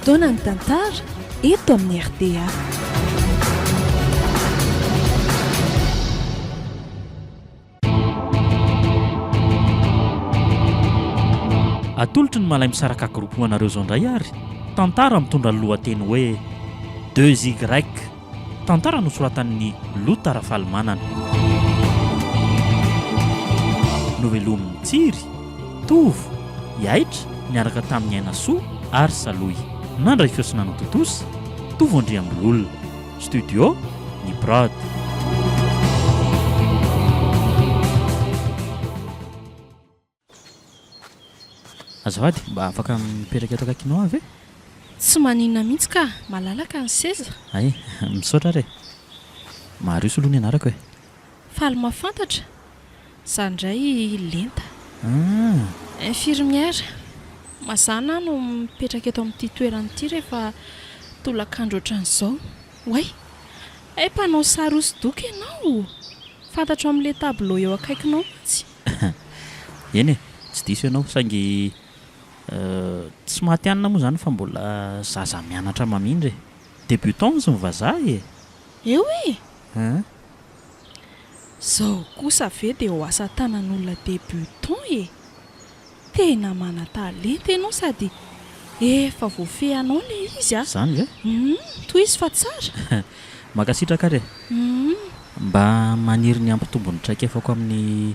fotoana ny tantara eto amin'ny RDA. Atolotry ny malay misaraka groupmanareo zao indray ary tantara mitondra ny lohateny hoe 2Y. Tantara nosoratan'ny Lota Rafalimanana. Novelomin'ny Tsiry, Tovo, Yaitra niaraka tamin'ny Aina Soa ary Saloy. Nandray fiosina no Totosa, Tovo Andriambololona. Studio ny Brad. Azafady, mba afaka mipetraka eto akaikinao avy e? Tsy maninona mihitsy ka, malalaka ny seza. Ay, misaotra re. Marius aloha ny anarako e. Faly mahafantatra. Zandray Lenta. Infirmière. Mazana no mipetraka eto amin'ity toerana ity rehefa tolakandro ohatran'izao. Way, mpanao sary hosodoko ianao. Fantatro amin'ilay tableau eo akaikinao mihitsy. Eny e, tsy diso ianao saingy tsy mahatianina moa zany fa mbola zaza mianatra mamindry. Débutant izy mivazaha e. Eo e. Zao kosa ve dia ho asa tanan'olona débutant e. Tena mana-talenta ianao sady efa voafehanao ilay izy a. Zany ve? Toy izy fa tsara. Makasitraka re. Mba maniry ny ampitombony traikefako amin'ny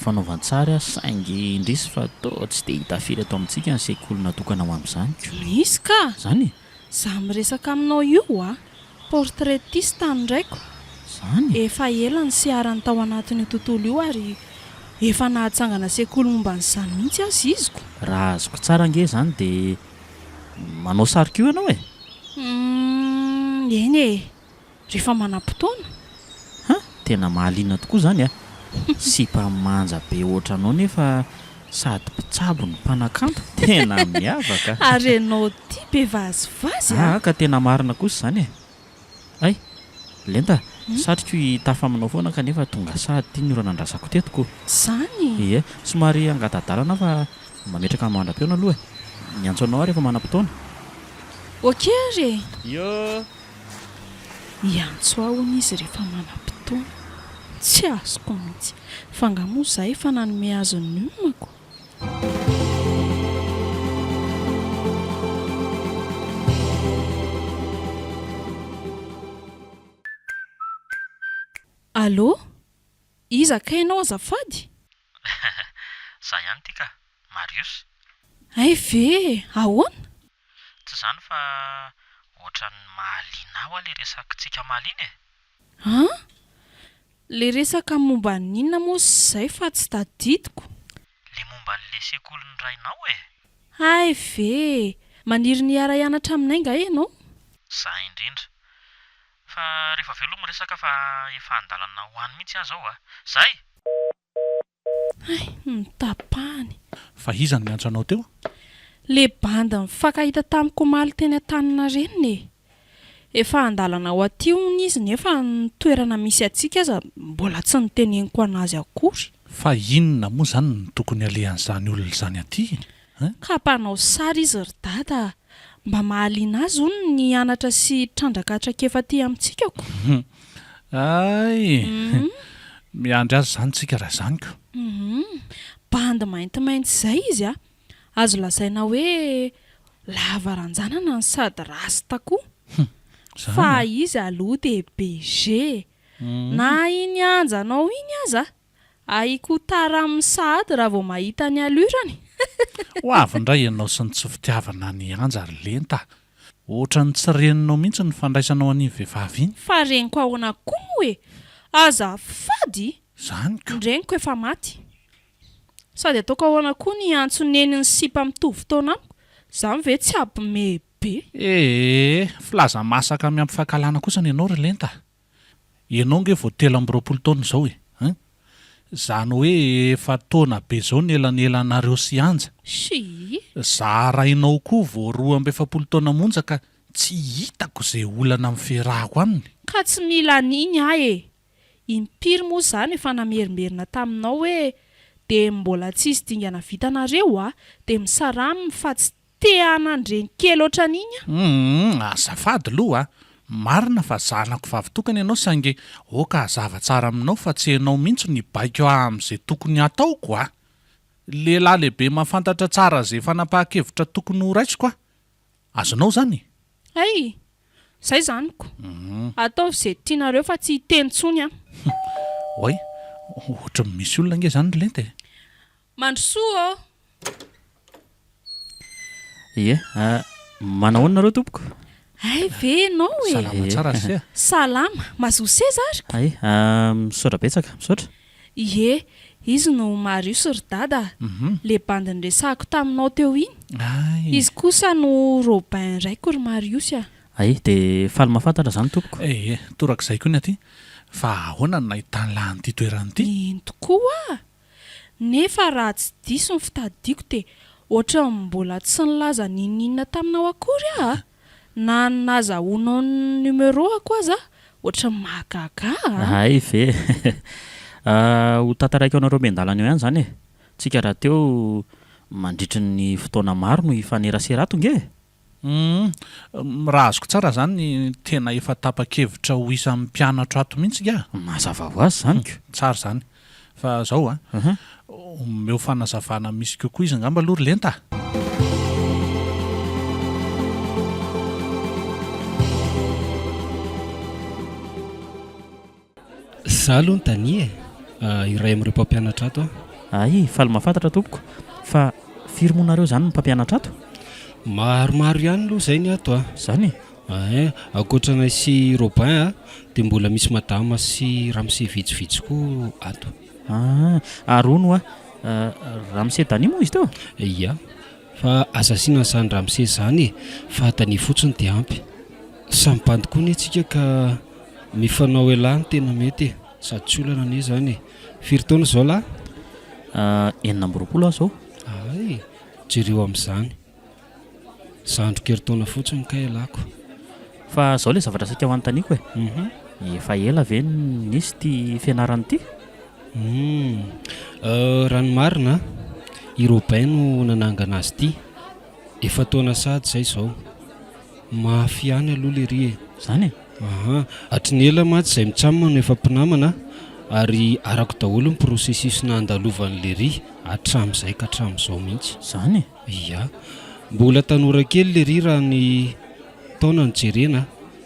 fanaovan-tsary saingy indrisy fa tsy dia hita firy ato amintsika ny sekoly natokana ho amin'izany. Misy ka. Zany e. Za miresaka aminao io a. Portraitiste ndraiko. Zany? Efa ela ny seharany tao anatin'ny tontolo io ary efa nahatsangana sekoly momba n'izany mihitsy azy iziko. Raha azoko tsara nge zany dia manao sary koa ianao e? Eny e. Rehefa manam-potoana. Tena mahaliana tokoa zany a. Sy mpamanja be ohatranao nefa sady mpitsabo ny mpanakanto. Tena miavaka. Ary ianao tia be vazivazy a. Ka tena marina kosa zany e. Ay, Lenta, satroko hitafa aminao foana kanefa tonga sady tia ny ora nandrasako tetiko. Zany? Ie, somary angatadalana fa mametraka mandram-peona aloha e. Miantso anao rehefa manam-potoana. Ok re. Yo. Iantso aho izy rehefa manam-potoana. Tsy azoko mihitsy. Fangamoa zahay efa nanome azy ny omako. Allô? Iza ka ianao azafady? Za ihany tika, Marius. Ay ve, ahoana? Tsy zany fa ohatran'ny mahaliana aho ilay resakantsika mahaliana e. Le resaka momba n'inona moa izay fa tsy tadidiko? Le momba n'ilay sekoly ny rainao e. Ay ve, maniry ny hiara hianatra aminay nga ianao? Za indrindra. Fa rehefa velo mo resaka fa efa andalana ho any mihitsy aho a. Zay! Ay, mitapahany. Fa iza ny miantso anao teo? Le banda mifankahita tamiko omaly teny an-tanana reny e. Efa andalana ho aty hono izy nefa ny toerana misy atsika aza mbola tsy niteneniko anazy akory. Fa inona moa zany ny tokony alehan'izany olona izany aty? Ka mpanao sary izy ry dada. Mba mahaliana azy hono ny anatra sy trandraka traikefa aty amintsika ko. Ay, miandry azy zany tsika raha zany ko. Bandy maintimainty izay izy a. Azo lazaina hoe lava ranjanana ny sady rasta koa. Fa izy aloha dia BG. Na iny anjanao iny aza. Aiko tara amin'ny sady raha vao mahita ny alurany. Ho avy indray ianao sy ny tsy fitiavana ny anja ry Lenta. Ohatra ny tsy reninao mihitsy ny fandraisanao an'iny vehivavy iny. Fa reniko ahoana koa moa e. Azafady. Zany ko. Reniko efa maty. Sady ataoko ahoana koa ny antsoneny ny sipa mitovy taona amiko. Zany ve tsy ampime be. Filaza masaka miampifankalana kosa ny ianao ry Lenta. Ianao nge vao 13 taona izao e. Zany hoe efa taona be zao ny elanelanareo sy anja. Zarainao koa vao 12 taona monja ka tsy hitako izay olana mifiarahako aminy. Ka tsy mila an'iny ahy e. Impiry moa zany efa namerimberina taminao hoe dia mbola tsisy dingana vitanareo a, dia misaramy fa tsy te anandreny kely oatra n'iny azafady loha marina fa zanako vavitokana ianao sange oka hazava tsara aminao fa tsy hainao mihitsy ny baiko amin'izay tokony ataoko a lehilahy lehibe mahafantatra tsara zay fanapahan-kevitra tokony ho raisiko a azonao zany ay zay zaniko ataovy izay tianareo fa tsy hiteny tsony a oay ohatra misy olona nge zany lenta mandrosoa ie manao nareo tompoko ay ve nao salama tsara sy salama mazoa seza ary ay misaotra betsaka misaotra ie izy no Mario sy ry dada le bandiny resahako taminao teo iny izy kosa no Robin raiko ry Mariosy a ay de faly mahafantatra zany tompoko torak'izay koa ny aty fa ahoana no nahitany lahan'ity toeran'ity iny tokoa nefa raha tsy diso ny fitadiako de ohatra mbola tsy nilaza ninina taminao akory a na nazahoanao ny numéro ako aza ohatra mahagaga ay ve ho tantaraiky anareo mendalana eo ihany zany e tsika raha teo mandritry ny fotoana maro no ifaneraserato nge raha azoko tsara zany tena efa tapa-kevitra ho isan'ny mpianatra ato mihitsy ga mazava ho azy zanyko tsara zany fa zao a meo fanazavana misy kokoa izy angamba aloha ry lenta za aloha ny tania iray amin'ireo mpampianatra ato ay faly mahafantatra tompoko fa firy-monareo zany ny mpampianatra ato maromaro ihany aloha zay ny ato zany akoatranay sy Robin a dia mbola misy madama sy ramose vitsivitsy koa ato arono ramose dani moa izy teo ia fa azasiana zany ramose zany fa dani fotsiny dia ampy sampandy koa ny atsika ka mifanao elany tena mety sady tsy olana anie zany firy taona zao lahy 20 aho zao ay jereo amin'izany zandrokeritaona fotsiny ka elako fa zao le zavatra saika ho anontaniako efa ela ve nisy ty fianarany ity ranomarina i Robin no nanangana azy ity efa taona sady zay zao mafy ihany aloha le ry zany hatry ny ela maty izay mitsamina no efa mpinamana ary arako daholo ny processus nandalovan'le ry hatramin'izay ka hatramin'izao mihitsy zany ia mbola tanora kely le ry raha ny taona ny jerena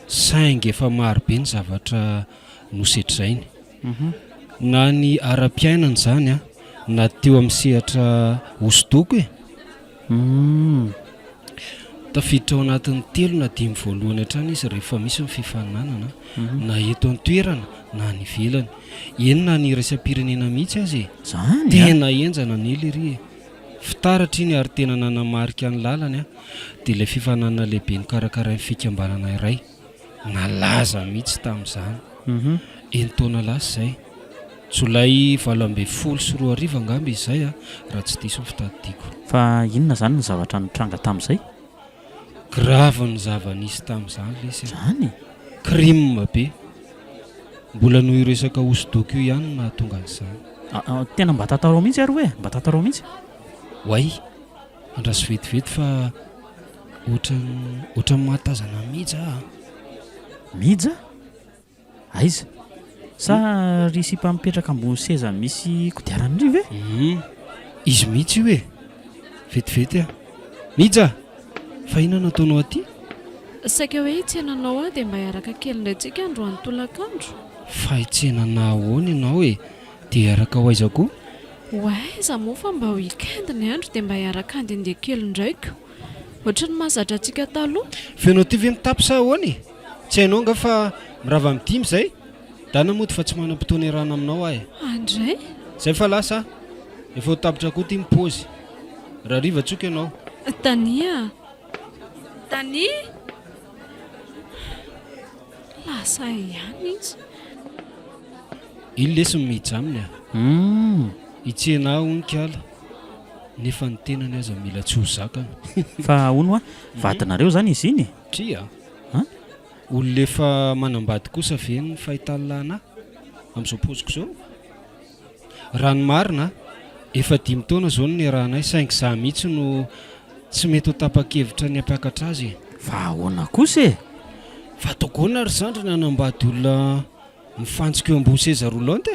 saingy efa marobe ny zavatra nosetrainy na ny ara-piainana zany na teo amin'ny sehatra hosodoko tafiditra ao anatin'ny 3 na 5 voalohany hatrany izy rehefa misy ny fifaninanana na eto an-toerana na ny velany enona ny raisam-pirenena mihitsy azy zany tena enjana nely ry fitaratra iny ary tena nanamarika ny lalany dia ilay fifanana lehibe ny karakara ny fikambanana iray nalaza mihitsy tamin'izany enitaona lasy zay Jolay 20 sy 2 angamba izay raha tsy diso ny fitadidiako fa inona zany ny zavatra nitranga tamin'izay grave ny zava-nisy tamin'izany lesy zany crime be mbola noho iresaka hosodoko io ihany nahatonga an'izany tena mba tantarao mihitsy ary hoe mba tantarao mihitsy way andraso vetivety fa ohatran'ny mahatazana mija mija aiza sa risy mpamipetraka ambony seza misy kodiarany ry ve izy mihitsy io vetivety mija fa inona nataonao aty saika hoe hitsenanao dia mba hiaraka kely ndraitsika androany tolakandro fa hitsenana ahoana ianao dia hiaraka ho aiza koa oaiza moa fa mba weekend ny andro dia mba hiaraka andehandeha kely ndraiko ohatra ny mahazatra antsika taloha fenao ty ve mitapy sa ahoany tsy hainao nga fa mirava mitimy zay dana mody fa tsy manam-potoana irana aminao andray zay fa lasa efa ho tapitra koa ty mipozy raha riva tsoka ianao Tania lasa ihany izy iny lesy mihitsy aminy hitsena onikala nefa ny tenany aza mila tsy ho zakany fa ono vadinareo zany izy iny tria olonefa manambady kosa ve ny fahitalilana amin'izao poziko zao ranomarina efa 5 taona zao ny rahanay saingy za mihitsy no tsy mety ho tapa-kevitra ny ampiakatra azy fa ahoana kosa e fa tokoana ry zandrina anambady olona mifantsika eo ambo seza roulante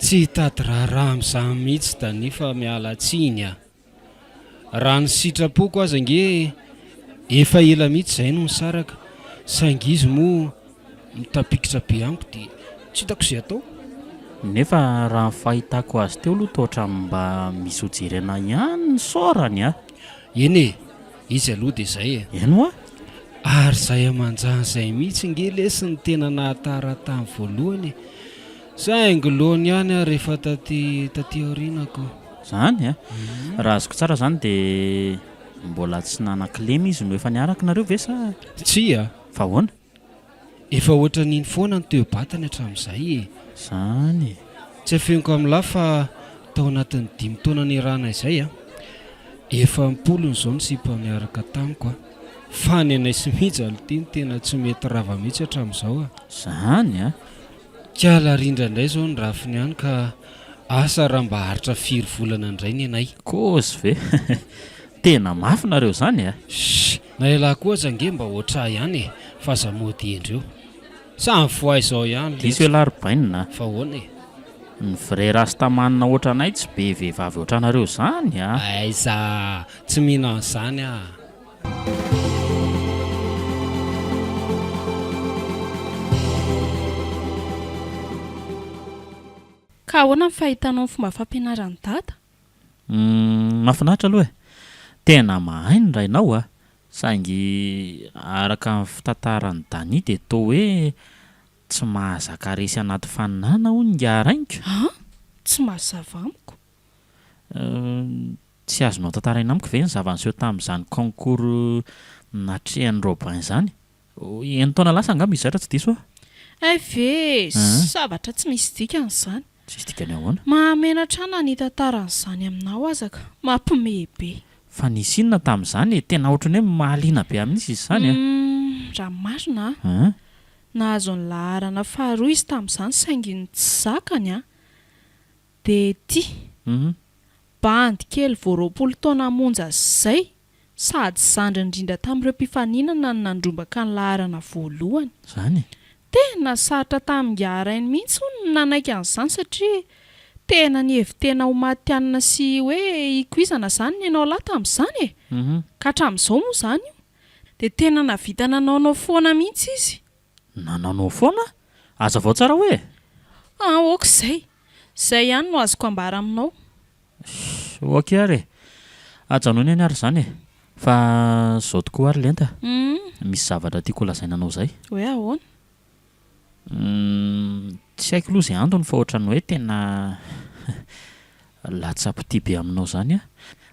tsy hitady raharaha amin'izany mihitsy da nefa miala tsiny a raha ny sitrapoko aza nge efa ela mihitsy izay no nisaraka sangizy moa mitapikitra be amiko dia tsy hitako izay atao nefa raha ny fahitako azy teo aloha tohatra mba misy hojerena ihany ny sorany a eny e izy aloha dia izay e eno a ary izay amanjany izay mihitsy nge lesy ny tena nahatara tamin'ny voalohany saingy lohany ihany a rehefa taty aorinako zany a raha azoko tsara zany dia mbola tsy nanan-kilemy izy no efa niaraka nareo ve sa tsy a fa ahoana efa ohatra n'iny foana ny teo-batany hatramin'izay e zany tsy afeniko amin'lahy fa tao anatin'ny 5 taona ny rana izay a efa mpolony izao ny sipa miaraka tamiko a fa ny anay sy mihitsy alitiny tena tsy mety rava mihitsy hatramin'izao a zany a kiala rindra indray izao ny rafiny ihany ka asa raha mba haritra 4 volana indray ny anay kozy ve tena mafy nareo zany a na ilahy koa aza nge mba oatra ihany e fa za mody endreo samy foay izao ihany diso elaribainina fa hoana e ny vrai rastamanina oatra anay tsy be vehivavy oatra nareo zany a aiza tsy mihina an'izany a ka ahoana ny fahitanao ny fomba fampianaran'ny dada mahafinaritra aloha e tena mahay ny rainao a saingy araka ny fitantaran'ny dani dia toa hoe tsy mahazaka resy anaty faninana hoy ngarainko tsy mahazava amiko tsy azonao tantaraina amiko ve ny zava-niseho tamin'izany concours natrehan'ny Robin izany eny taona lasa angamba izatra tsy diso ay ve zavatra tsy misy dikan'izany tsy misy dikany ahoana mahamenatra na ny tantaran'izany aminao azaka mampimehbe fa nisy inona tamin'izany e tena ohatrany hoe mahaliana be amin'izy izy izany a raha marina a nahazo ny laharana faharoa izy tamin'izany saingy ny tsy zakany a dia ty bandy kely voaroapolo taona monja izay sady zandry indrindra tamin'ireo mpifaninana ny nandrombaka ny laharana voalohany zany tena saritra tamin'ngarainy mihitsy hono nanaiky an'izany satria tena ny hevitena ho maty-anina sy hoe ikoizana izany ny ianao lahy tamin'izany e ka hatramin'izao moa izany io dia tena navita nanaonao foana mihitsy izy nananao foana aza vao tsara hoe oka izay ihany no azoko ambara aminao ok ary ajanony any ary izany e fa zao tokoa ary lenta misy zavatra tiako lazainanao izay hoe ahoana tsy haiko aloha izay antony fa ohatrany hoe tena latsapitia be aminao izany a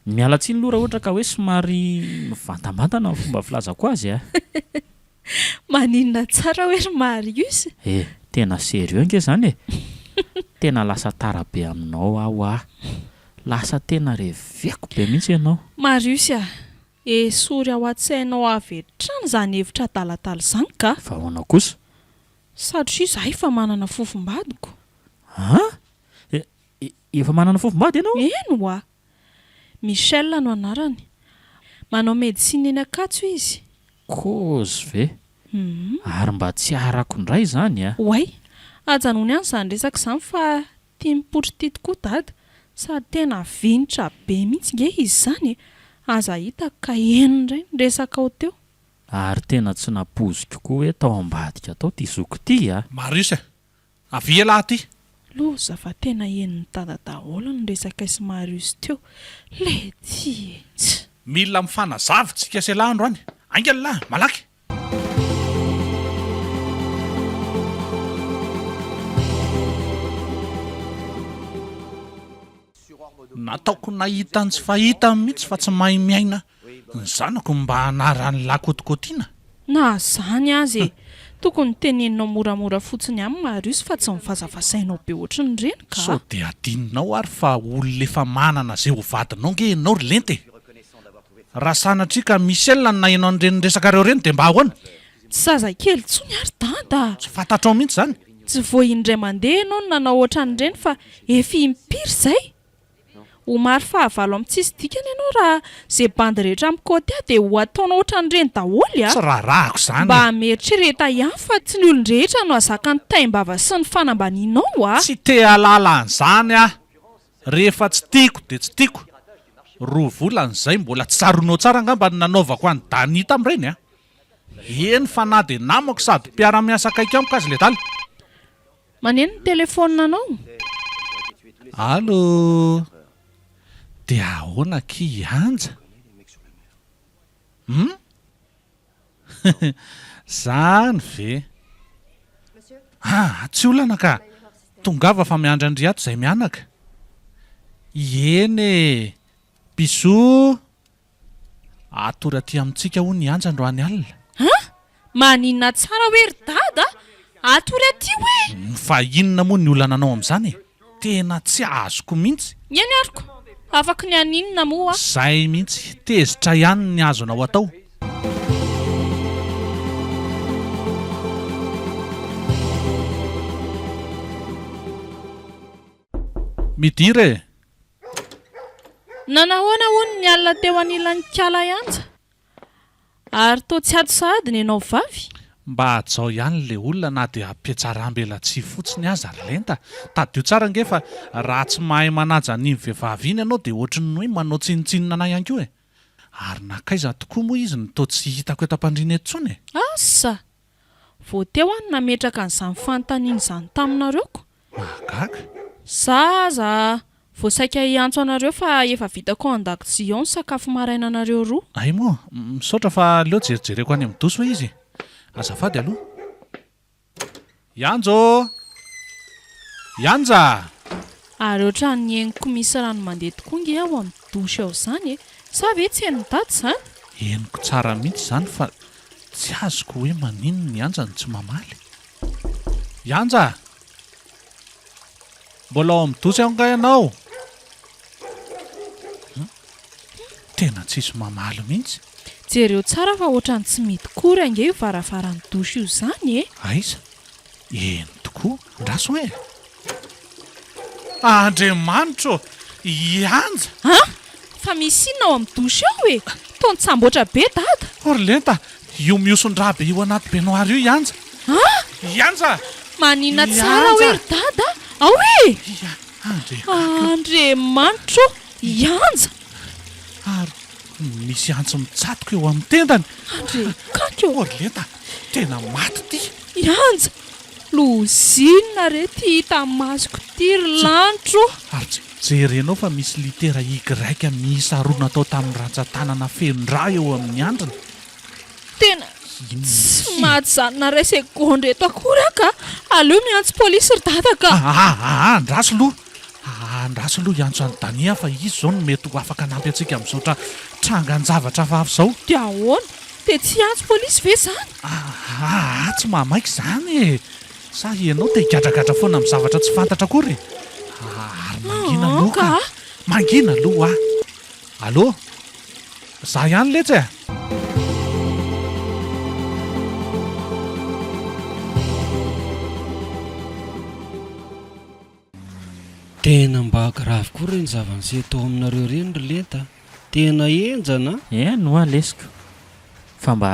miala tsiny aloha raha ohatra ka hoe somary mivantambatana ny fomba filazako azy a maninona tsara hoe ry Marius tena sérieux nge zany e tena lasa tara be aminao aho lasa tena reveko be mihitsy ianao Marius sory ao an-tsainao avy hatrany izany hevitra adaladala izany ka fa ahoana kosa satria izahay efa manana fofombadiko efa manana fofombady ianao eno a Michel no anarany manao medicine eny Ankatso izy kozy ve ary mba tsy harako indray zany a oay ajanony ihany izany resaka izany fa tia mipotry tia tokoa dada sady tena vinitra be mihitsy nge izy izany aza hitako ka eno indray ny resaka ao teo ary tena tsy napoziko koa hoe tao ambadika tao ty zoko ty a Marius avy lahy ty loza fa tena enony dada daholo ny resaka isy Marius teo le ty mila mifanazavitsika se lahy andro any angely lahy malaky nataoko nahita ny tsy fahita mihitsy fa tsy mahay miaina ny zanako mba hanarany lakotokotiana na zany azy tokony teneninao moramora fotsiny amin'ny Marius fa tsy mivazavasainao be ohatry ny reny ka sao dia adininao ary fa olona efa manana zay ho vadinao nge ianao ry lente raha sanatria ka Michel ny nahenao an'ireny resaka reo reny dia mba ahoana tsy zazakely tsony ary dada tsy fantatrao mihitsy zany tsy voaindray mandeha ianao no nanao ohatran'ireny fa efa impiry izay ho mary fahavalo amin'ny tsisy dikany ianao raha izay bandy rehetra amin'ny kôty dia ho ataona ohatran'ireny daholy tsy raharahako zany mba hameritreretra ihany fa tsy ny olon-drehetra no azaka ny taimbava sy ny fanambanianao tsy te halala an'izany rehefa tsy tiako dia tsy tiako roa volan'izay mbola tsy saronao tsara angamba ny nanaovako any danita amin'ireny eny fa na dia namako sady mpiara-miasa akaiky amiko azy le daly maneno ny telefonina anao allo dia ahoana kianja zany ve tsy olana ka tongava fa miandra andriato izay mianaka eny bisou atory aty amintsika ho ny anja androany alina maninona tsara hoe ry dada atory aty hoe fa inona moa ny olana anao amin'izany tena tsy azoko mihitsy eny ariko afaka ny aninona moa zay mihitsy tezitra ihany ny azonao atao midire nanahoana hono ny alina teo anilan'ny kala ihanja ary to tsy ato sahady ny ianao vavy mba hajao ihany le olona na dia ampiatsaram-bela tsy fotsiny aza ry lenta tadio tsara nge fa raha tsy mahay manaja ny vehivavy iny ianao dia ohatrany hoe manao tsinitsinina anay ihany koa ary nakaiza tokoa moa izy no to tsy hitako eto am-pandriana eto tsony asa vo teo any nametraka n'izany fanontaniana izany taminareoko mahagaga zaza voasaika hiantso anareo fa efa vitako an-dakozia ao ny sakafo maraina anareo roa ay moa misaotra fa leo jerijereko any amin'ny doso hoe izy azafady aloha ianjo ianja ary oatra ny eniko misy rano mandeha tokoa nge ao amin'ny dosy ao izany sa ve tsy eny daty izany eniko tsara mihitsy izany fa tsy azoko hoe manino ny anja ny tsy mamaly ianja mbola ao amin'ny dosy aonga ianao tena tsisy mamaly mihitsy jereo tsara fa ohatrany tsy mety kory ange io varavarany dosy io izany aiza eny tokoa ndraso hoe andriamanitro ianja fa misy inona ao amin'ny dosy ao tony tsamboatra be dada orlenta io miosondraha be io anaty benoary io ianja ianja manina tsara hoe ry dada ao andriamanitro ianja ary misy antso mitsatoka eo amin'ny tendany andrekakeo orlenta tena maty ty ianja lozinona re ty hita masoko ty ry lanitro ary tsy jerenao fa misy litera igraika miisa roa natao tamin'ny rantsan-tanana fenondra eo amin'ny andrina tena tsy maty zanona ray segondra eto akory aka aleo miantso polisy ry dada ka andraso aloha iantso any dania fa izy zao no mety ho afaka nampy antsika amin'izao trangan-javatra vavy izao dia ahoana dia tsy antso polisy ve zany tsy mamaiky zany sa ianao dia higadragadra foana amin'ny zavatra tsy fantatra akory ary mangina aloha mangina aloha allo za ihany letsy tena mba grave koa reny zava-nisy atao aminareo reny ry lenta tena enjana no alesiko fa mba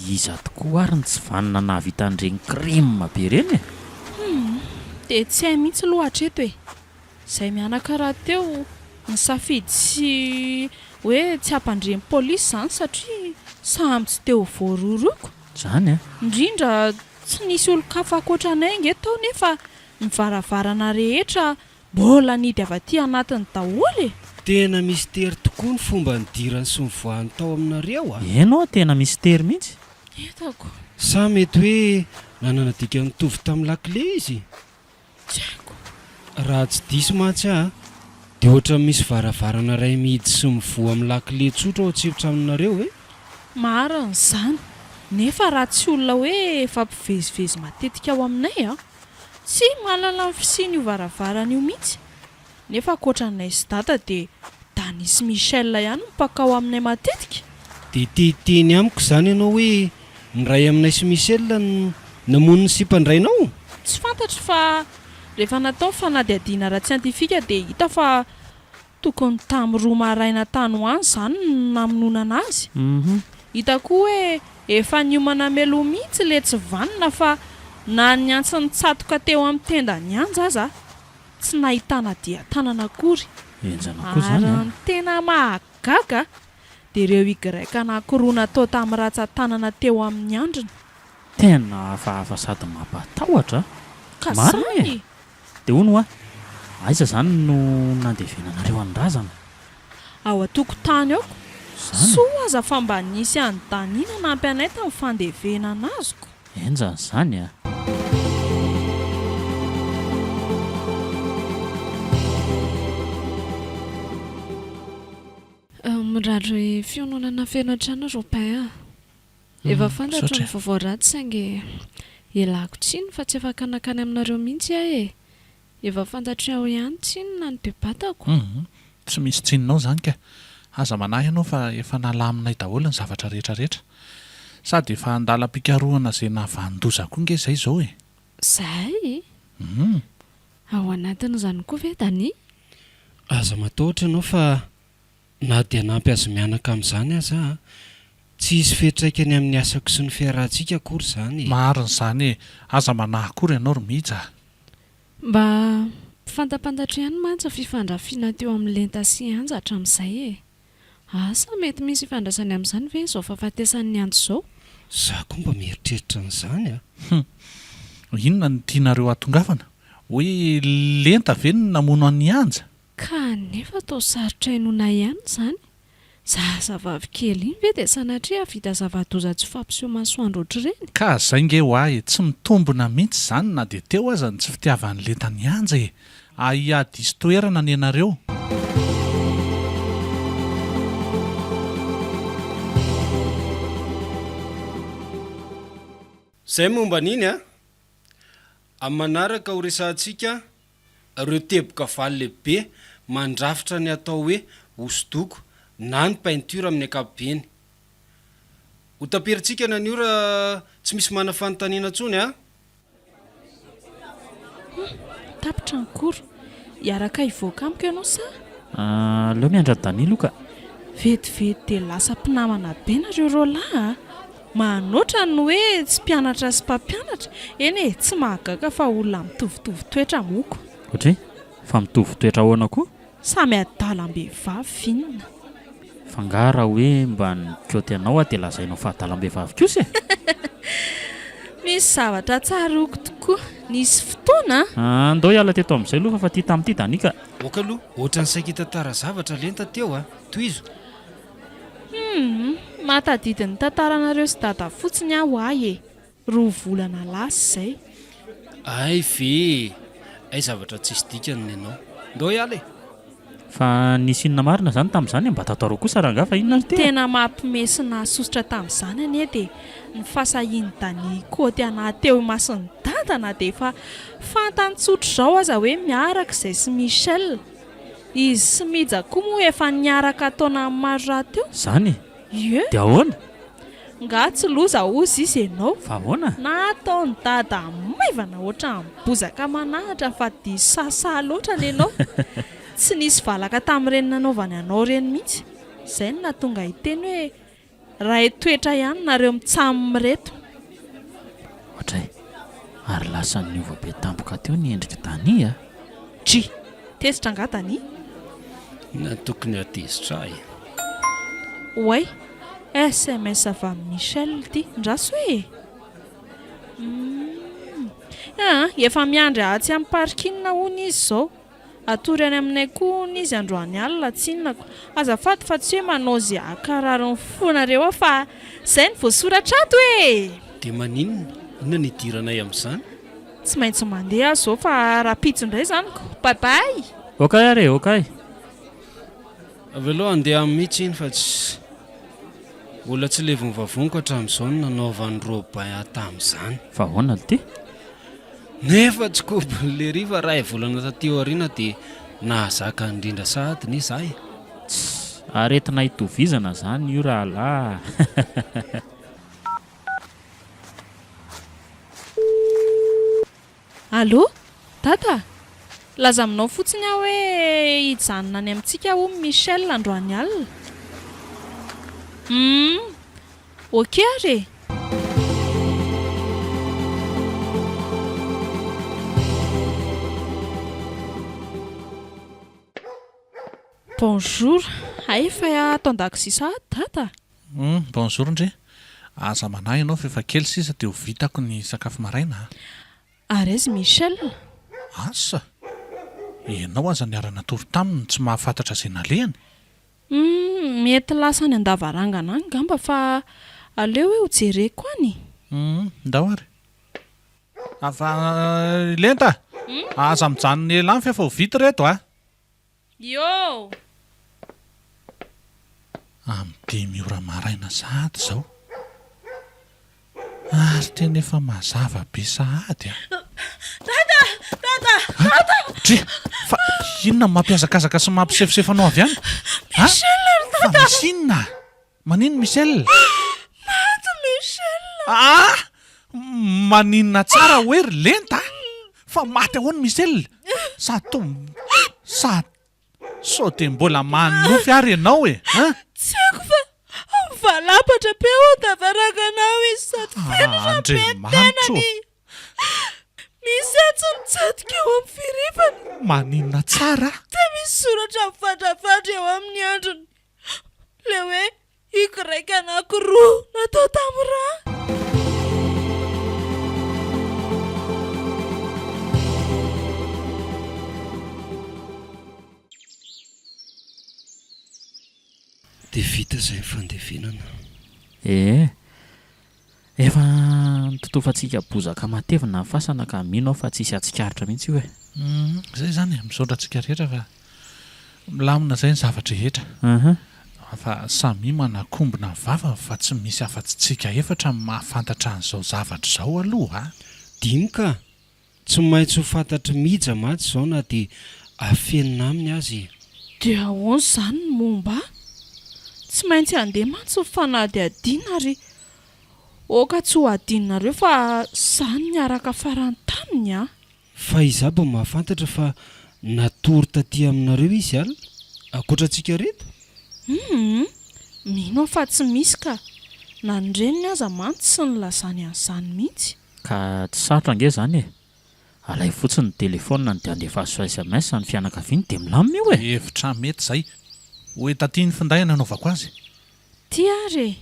iza tokoa ary ny tsy vanina nahavitan'ireny crime be reny dia tsy hay mihitsy loatra eto izay mianaka raha teo ny safidy sy hoe tsy hampandreny polisy izany satria samy tsy teo voaroroko zany indrindra tsy nisy olo-kafa akoatranay nge tao nefa ny varavarana rehetra mbola nidy avy aty anatin'ny daholy tena mistery tokoa ny fomba nidirany sy nivoahany tao aminareo eno tena mistery mihitsy etako sa mety hoe nanana dika nitovy tamin'ny lakile izy tsy haiko raha tsy diso matsy dia ohatra misy varavarana ray mihidy sy mivoa amin'ny lakile tsotra ao tsipitra aminareo marina izany nefa raha tsy olona hoe efa mpivezivezy matetika ao aminay tsy malala ny fisiny io varavarana io mihitsy nefa akoatranay sy dada dia Danisy Michel ihany mipaka ao aminay matetika dia teteny amiko izany ianao hoe ny ray aminay sy Michel namono ny sipandrainao tsy fantatro fa rehefa natao fanadihadiana ara-tsiantifika dia hita fa tokony tamin'ny roa maraina tany ho any izany namononana azy. Hitako hoe efa niomana melo mihitsy le tsy vanina fa na ny antsy nitsatoka teo amin'ny tenda ny anja aza tsy nahitana dia tanana akory. Enjana koa zany Ary ny tena mahagaga dia ireo igreka anankiroa natao tamin'ny ratsan-tanana teo amin'ny andriny. tena hafahafa sady mampatahotra. Ka Marina e. zany Dia hono a aiza zany no nandevenanareo an-drazana ao an-tokotany ao zany? soa aza fa mba nisy any Danina nampy anay tamin'ny fandevenana azoko. Enjana zany a. Mirary hoe fiononana fenatrana ropain efa fantatra satria? ny vaovao ratsy saingy ialako tsiny fa tsy afaka nakany aminareo mihitsy aho e. Efa fantatra aho ihany tsinona ny bebatako. Tsy misy tsinonao zany ka. Aza manahy ianao fa efa nalaminay daholo ny zavatra rehetrarehetra. Sady efa andalam-pikarohana izay nahavandoza koa nge izay izao e. Zay Mhm. ao anatin'izany koa ve Dani? Aza matahotra ianao fa na dia nampy azy mianaka amin'izany aza tsy hisy fetraikany amin'ny asako sy ny fiarahantsika akory izany. Marina izany e. Aza manahy akory ianao ry mihitsy. Mba fantapantatra ihany mantsy fifandrafiana teo amin'ny lenta sy anja hatramin'izay e. Asa mety misy ifandraisany amin'izany ve izao fahafatesan'ny andro izao? Za koa mba mieritreritra n'izany a. Inona ny tianareo atongavana? Hoe lenta ve no namono an'ny anja? Ka nefa tao sarotra inona ihany izany. Zavavavy kely iny ve dia sanatria vita zava-doza tsy fampiseho masoandro ohatr'ireny? Ka izay nge ho ahy tsy mitombona mihitsy izany na dia teo aza ny tsy fitiavan'ny lentan'ny anja e. Aiady isy toerana ny ianareo. Izay momba n'iny a. Amin'ny manaraka ho resantsika ireo teboka valy lehibe mandrafitra ny atao hoe hosodoko na ny peinture amin'ny ankapobeny. Ho tapirintsika na ny ora tsy misy manafanontaniana intsony a. Tapitra ny koro hiaraka hivoaka amiko ianao sa Leo miandra Danilo ka. vetivety dia lasa mpinamana be nareo roalahy. Manoatra ny hoe tsy mpianatra sy mpampianatra. Eny e tsy mahagaga fa olona mitovitovy toetra moko. Ohatry fa mitovy toetra ahoana koa? Samy adalam-behivavy finina. Fangara hoe mba ny kioty anao a dia lazainao fa adalam-behivavy kosa e. Misy zavatra tsara oko tokoa. Nisy fotoana Andao hiala teto amin'izay aloha fa ty tamin'ity Danika. Oka aloha ohatra ny saika tantara zavatra lenta teo a. Toy izo. matadidin'ny tantaranareo sy dada fotsiny aho ahy e. Roa volana lasa izay. Ay ve. Ay zavatra tsisy dikany ianao. Ndao hiala e. Fa nisy inona marina zany tamin'izany mba tatarao kosa raha ngafa inona ny tena. Tena mampimesina sosotra tamin'izany anie dia ny fasahiany Dani kôty anahy teo mason'ny dadana dia efa fantany tsotro izao aza hoe miaraka izay sy Michel. Izy sy Mija koa moa efa niaraka taona maro raha teo. Zany Ie, dia ahoana? nga tsy loza ozy izy ianao. Fa ahoana? Nataony dada maivana ohatran'ny bozaka manahatra fa dia sasa loatra ny ianao. Tsy nisy valaka tamin'ireny nanaovany anao ireny mihitsy. Izay no nahatonga hiteny hoe raha toetra ihany nareo mitsamo mireto. Ohatray ary lasa niova be tampoka teo ny endrika Dani a. Dry, tezitra nga Dani? Na tokony atezitra ahy. Oay, SMS avy amin'ny Michel ity, ndraso hoe. Efa miandry atsy amin'ny parking hono izy izao. Atory any aminay koa izy androany alina tsinako. Azafady fa tsy hoe manao izay akararony fonareo ao fa izay ny voasoratra ato e. Dia maninona? Inona ny idiranay amin'izany? Tsy maintsy mandeha zao fa rapitso indray zaniko. Bye bye. Okay ary okay. Avy aloha andeha amin'ny mihitsy iny fa tsy mbola tsy levony vavoniko hatramin'izao no nanaovan'ny Robin tamin'izany. Fa ahoana ity? Nefa tsy kobon'le riva raha volana tateo ariana dia nahazaka indrindra sahady ny izahay. Aretina hitovizana zany io rahalahy. Allô? Tata? laza aminao fotsiny aho hoe hijanona any amintsika ho Michel androany alina. Ok re. Bonjour. Ay fa atao-dakozia sa tata? Bonjour ndre. Aza manahy ianao fa efa kely sisa dia ho vitako ny sakafo maraina. Ary aiza Michel? Asa. Ianao aza niarana tory taminy tsy mahafantatra izay nalehany. Mety lasa any an-davarangana any ngamba fa aleo hoe ho jereko any. Ndao ary. Afa lenta. Aza mijanona ny ela fa efa ho vita reto a. Yo! Amin'ny 10 ora maraina sahady izao. Ary tena efa mazava be sahady a. Tata! Dre, fa inona mampiazakazaka sy mampisefosefanao avy any? Michel ry Fa misy inona? Manino Michel? Maty Michel! Maninona tsara hoe ry lenta? Fa maty ahoana Michel? Sao dia mbola manofy ary ianao e? Tsy haiko fa mivalapatra be ao an-davarangana ao izy sady feno fa Andriamanitro! misy atso mitsatoka eo amin'ny firifany. Maninona tsara? Dia misy soratra mifandrafatra eo amin'ny androny. Le hoe ikiraika anankiroa natao tamin'ny rà. Dia vita izay fandevenana. Efa nitotofantsika bozaka matevina ny fasana ka mino fa tsisy atsikaritra mihitsy io e. Izay zany misaotra antsika rehetra fa milamina izay ny zavatra rehetra. Fa samy manakombona ny vava fa tsy misy afa-tsika efatra mahafantatra an'izao zavatra izao aloha. Dimy ka tsy maintsy ho fantatry mihitsy matsy izao na dia afenina aminy azy. Dia ahoana izany ny momba? Tsy maintsy handeha mantsy ho fanady adiana ary oka tsy ho adinareo fa izany niaraka farany taminy a. Fa izabo mahafantatra fa natory taty aminareo izy alina akoatrantsika reto. Mino fa tsy misy ka na ny reniny aza mantsy sy ny lazany an'izany mihitsy. Ka tsy sarotra ange zany e. Alay fotsiny ny telefona dia andefa SMS ny fianakaviany dia milamina io e. Hevitra mety izay. Hoe taty ny finday nanaovako azy. Ty ary.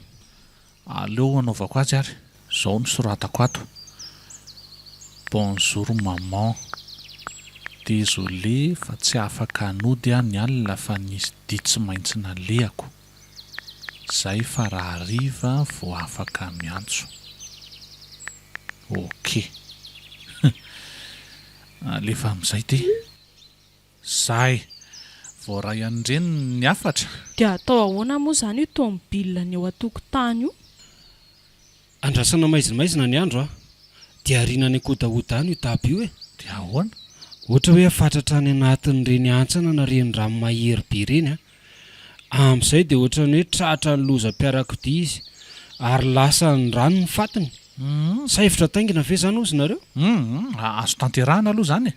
Aleo anaovako azy ary. Izao no soratako ato. Bonjour maman. Désolé fa tsy afaka hanody ny alina fa nisy dia tsy maintsy nalehako. Izay fa raha hariva vao afaka miantso. Ok. Alefa amin'izay ty. Zay. Vao ray an'ireny ny afatra. Dia atao ahoana moa izany io tômôbilina ny eo an-tokotany io? Andrasana maizimaizina ny andro dia ariana ny akodahodany io taby io e. Dia ahoana? Ohatra hoe afatratra ny anatin'ireny antsana na reny rano mahery be reny amin'izay dia ohatra ny hoe tratra ny loza mpiarakodia izy ary lasa ny rano ny fatiny. Saifitra taingina ve zany ozy nareo? Azo tanterahana aloha zany e.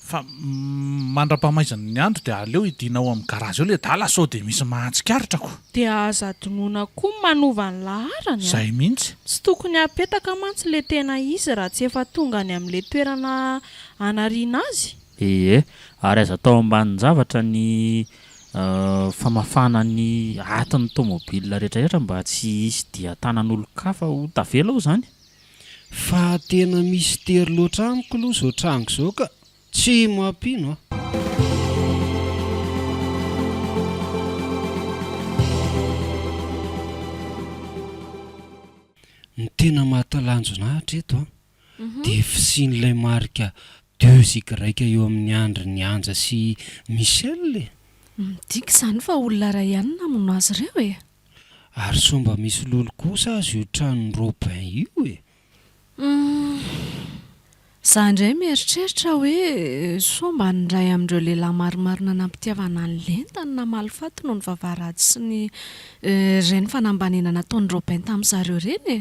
Fa mandra-pamaizana ny andro dia aleo hidinao amin'ny garazy eo le dala sao dia misy mahatsikaritrako. Dia aza adinoina koa manova ny laharany. Izay mihitsy. Tsy tokony apetaka mantsy le tena izy raha tsy efa tonga any amin'ilay toerana anariana azy. Ary aza atao ambanin-javatra ny famafana ny atin'ny tômôbilina rehetrarehetra mba tsy hisy dia tanan'olon-kafa ho tavela ao zany. Fa tena misy tery loatra amiko aloha izao trango izao ka tsy mampino Ny tena mahatalanjona hatreto dia fisian'ilay marika 2Y eo amin'ny andry ny anja sy Michel. Midika izany fa olona ray ihany namono azy ireo e. Ary somba misy lolo kosa azy io tranony Robin io e. Za indray mieritreritra hoe somba ny ray amin'ireo lehilahy maromaro nampitiavana ny lentany na malifaty noho ny vavarady sy ny reny fanambanena nataon'ny Robin tamin'ny zareo ireny e.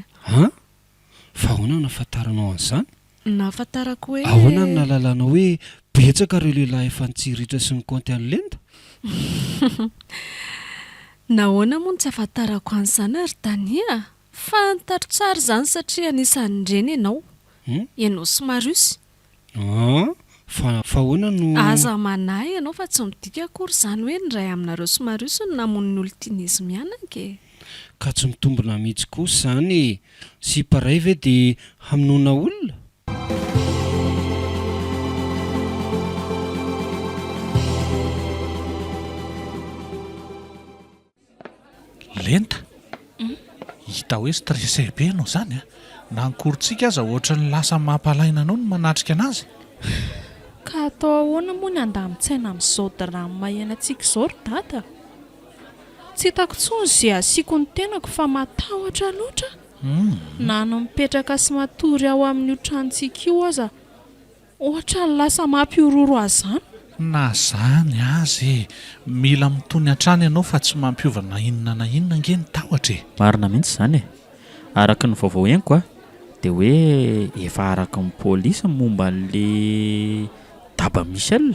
Fa ahoana nafantaranao an'izany? nahafantarako hoe ahoana ny nalalana hoe betsaka ireo lehilahy efa nitsiritra sy ny konty any lenta nahoana moa ny tsy ahafantarako an'izany ary tania fantatro tsara izany satria anisan'ny reny ianao ianao Somarius fa ahoana no aza manahy ianao fa tsy midika akory izany hoe ny ray aminareo Somarius no namon'ny olontinisy mianake ka tsy mitombona mihitsy kosa izany sy paray ve dia hamonoana olona lenta hita hoe stressé be anao zany na nkorontsika aza ohatra ny lasa mampalaina anao no manatrika anazy ka atao ahoana moa ny andamintsaina amin'izao drama mahainantsika izao ry dada tsy hitako tsony izay asiako ny tenako fa matahotra loatra na no mipetraka sy matory ao amin'ny tranontsika io aza ohatra ny lasa mampiororo azy izany na zany azy mila mitony hatrany ianao fa tsy mampiovana inona na inona nge ny tahotra marina mihitsy izany araka ny vaovao heniko a dia hoe efa araka ny pôlisy momba an'le daba Michel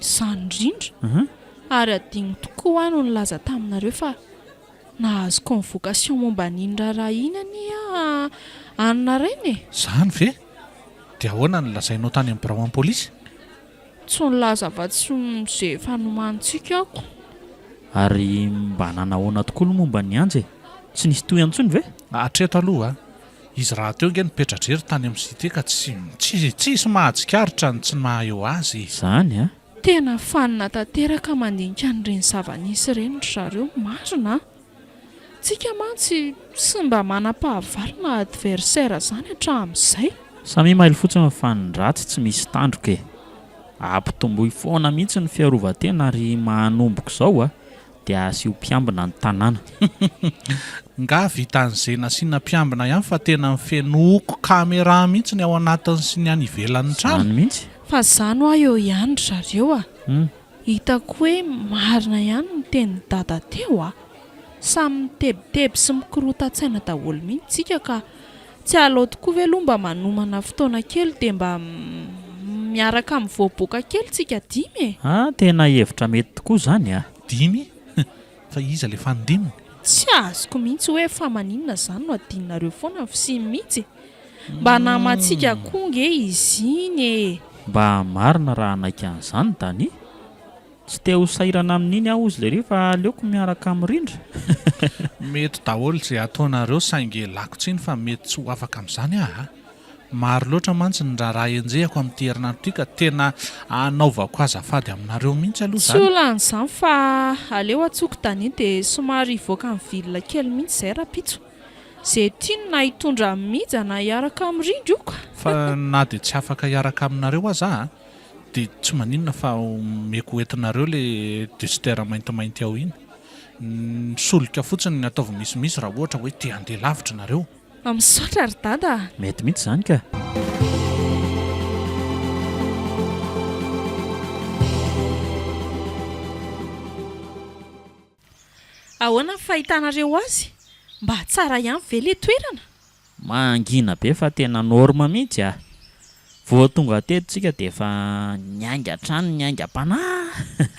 izany indrindra ary adiny tokoa no nilaza taminareo fa nahazo convocation momba n'indra raha inany anina reny zany ve dia ahoana ny lazainao tany amin'ny birao amin'ny pôlisy tsy nilaza fa-tsy izay fanomantsika ako ary mba nanahoana tokoa no momba ny anjy tsy nisy toy antsony ve atreto aloha izy raha teo nge nipetra-drery tany amin'ny site ka tsisy mahatsikaritra ny tsy maha eo azy izany tena fanina tanteraka mandinika n'ireny zava-nisy ireny ry zareo marina tsika mantsy sy mba manam-pahavalona adversaire izany hatramin'izay samy maily fotsiny mifanindratsy tsy misy tandroka ampitomboy foana mihitsy ny fiarovan-tena ary mahanomboka izao dia asio mpiambina ny tanàna nga vita an'izay nasiana mpiambina ihany fa tena mifenoko kamera mihitsy ny ao anatiny sy ny any ivelan'ny trano zany mihitsy fa izany ho eo ihany ry zareo hitako hoe marina ihany ny tenin'ny dada teo samy mitebiteby sy mikorota-tsaina daholo mihitsy tsika ka tsy alao tokoa ve aloha mba manomana fotoana kely dia mba miaraka amin'ny voaboaka kely tsika dimy tena hevitra mety tokoa izany dimy fa iza le fanodiminy tsy azoko mihitsy hoe fa maninona izany no adinonareo foana ny fisiny mihitsy mba namatsika koa nge izy iny mba marina raha naika an'izany tany tsy te ho sairana amin'iny aho izy le rehefa aleoko miaraka amin'ny rindra mety daholo izay ataonareo sainge lako tsiny fa mety tsy ho afaka amin'izany maro loatra mantsy ny raharaha enjehako amin'ny herinandro ity ka tena anaovako azafady aminareo mihitsy aloha tsy olan'izany fa aleo atsoko tany dia somary hivoaka amin'ny vilona kely mihitsy izay rapitso izay tiany na hitondra mijana hiaraka amin'ny rindra io ka fa na dia tsy afaka hiaraka aminareo aza dia tsy maninona fa meko entinareo le destera maintimainty ao iny solika fotsiny ny ataovy misimisy raha ohatra hoe te handeha lavitra nareo misaotra ry dada mety mihitsy izany ka ahoana ny fahitanareo azy mba tsara ihany ve le toerana mangina be fa tena norma mihitsy vao tonga tetontsika dia efa nianga trano niangam-panahy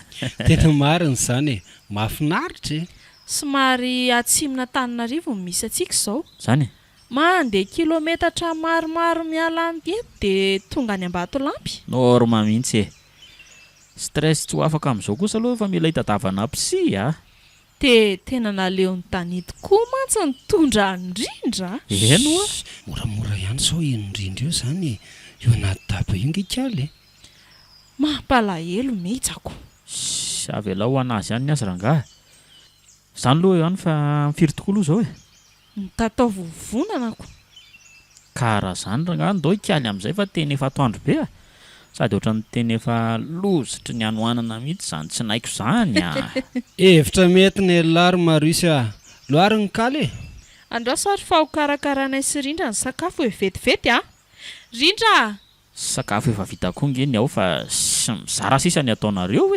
tena marina izany mahafinaritra somary atsimina Tananarivo misy atsika izao izany mandeha kilometatra maromaro miala any eto dia tonga any Ambatolampy norma mihitsy stress tsy ho afaka amin'izao kosa aloha fa mila hitadavana psy dia tena naleo ny tany tokoa mantsy nitondra indrindra eno moramora ihany sao indrindra eo izany eo anaty daba io ngekaly mampalahelo mihitsako avy ala ho anazy ihany ny azy rangahy izany aloha ihany fa mifiry tokoa aloha izao nitatao vovonanako karaha izany rangahy ndao hikaly amin'izay fa tena efa atoandro be sady ohatran'ny tena efa lozitra ny anohanana mihitsy izany tsy naiko izany hevitra mety ny lary Marius loary ny kaly androasary fa ho karakaranay sy rindra ny sakafo vetivety rindra sakafo efa vita koa ngeny ao fa sy mizara sisa ny ataonareo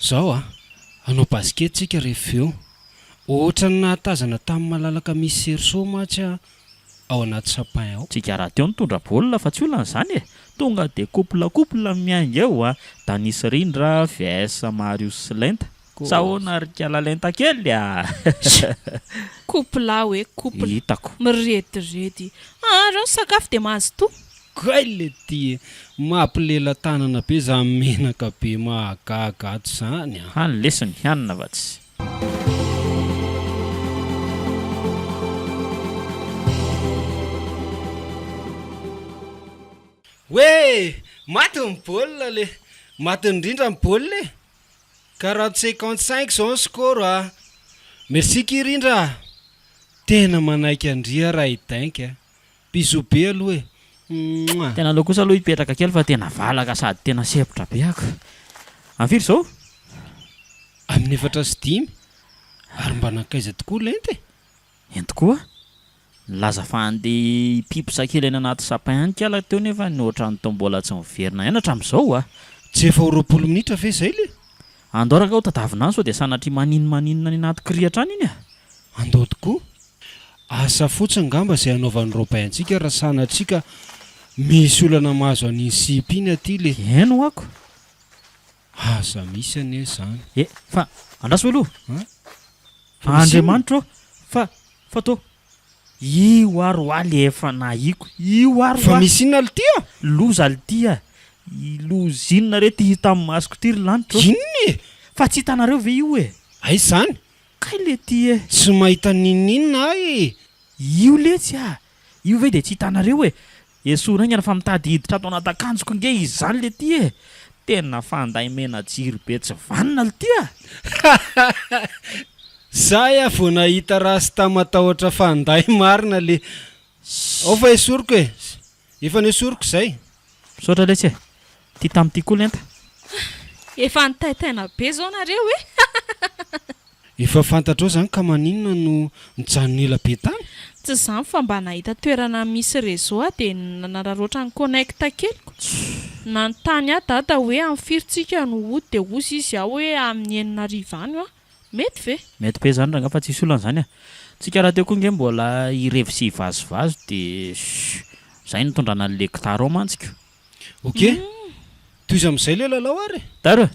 zao anao basketsika rehefa eo ohatra ny nahatazana tamin'ny malalaka misy serso matsy ao anaty sapin ao. tsika raha teo nitondra baolina fa tsy olan'izany e tonga de kopola miainga eo a Danis Rindra vs Marius Lenta sahoana rikala lenta kely a Kopla hoe kopla hitako mirediredy reo sakafo de mahazo to Kaile ty mampilela tanana be za menaka be mahagagato zany a. hany lesiny hanina vatsy Hoe maty ny baolina le maty indrindra ny baolina e 40-55 zao ny score a. Merci Kirindra tena manaiky andria raha idainka biso be aloha e. tena aloha kosa aloha hipetraka kely fa tena valaka sady tena sepotra be ako amfiry zao Amin'ny 7-5 ary mba nankaiza tokoa lenta e. eny tokoa laza fa andeha piposa kely eny anaty sapin any kala teo nefa ny ohatran'ny tombola tsy miverina eny hatramin'izao a Tsy efa 20 minitra ve zay le andoraka ho tadavina any sao dia sanatry maninina ny anaty kirihatra any iny a andao tokoa asa fotsiny ngamba izay anaovan'ny ropaintsika raha sanatsika misy olana mahazo an'iny sipiny aty le eno ako asa misy anie zany. fa andraso aloha Fa Andriamanitra fa to io aro aly efa nahiko io aro fa misy inona le tia loza altia loza inona re ty hita amin'ny masoko ty ry lanitra inona e fa tsy hitanareo ve io e ay zany kay le ty e tsy mahita ninninna ay io letsy a io ve de tsy hitanareo e esora igny ana fa mitady hiditra ato anaty akanjoko nge izany le ty e tena fanday mena jiro be tsy vanina le ty a zay a vao nahita raha sy tamatahotra fanday marina le ao fa esoriko e efa nesoriko zay misaotra letsy e ty tamin'ity koa lenta efa nitaitaina be zao nareo e efa fantatrao zany ka maninona no mijanonela be tany tsy zany fa mba nahita toerana misy réseau a de nararoatra ny connecta keliko nanontany a data hoe amin'ny firintsika no ody de osy izy aho hoe amin'ny enina riva any a mety ve mety be zany ranga fa tsisy olan'izany a tsika raha teo koa nge mbola irevisi vazovazo de zay nitondrana an'le gitara ao mantsika ok toy izy amin'izay le lalao ary tairo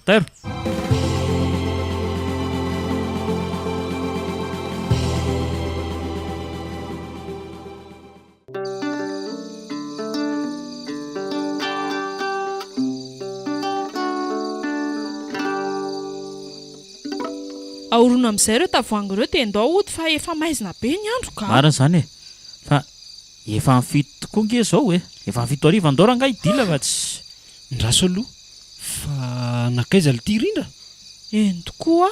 aorona amin'izay ireo tavoangy ireo de ndao ody fa efa maizina be ny andro ka marina zany e fa efa mifito tokoa nge zao e efa mifito ariva andao ranga idila fa tsy ndraso aloha fa nakaiza le ty rindra eny tokoa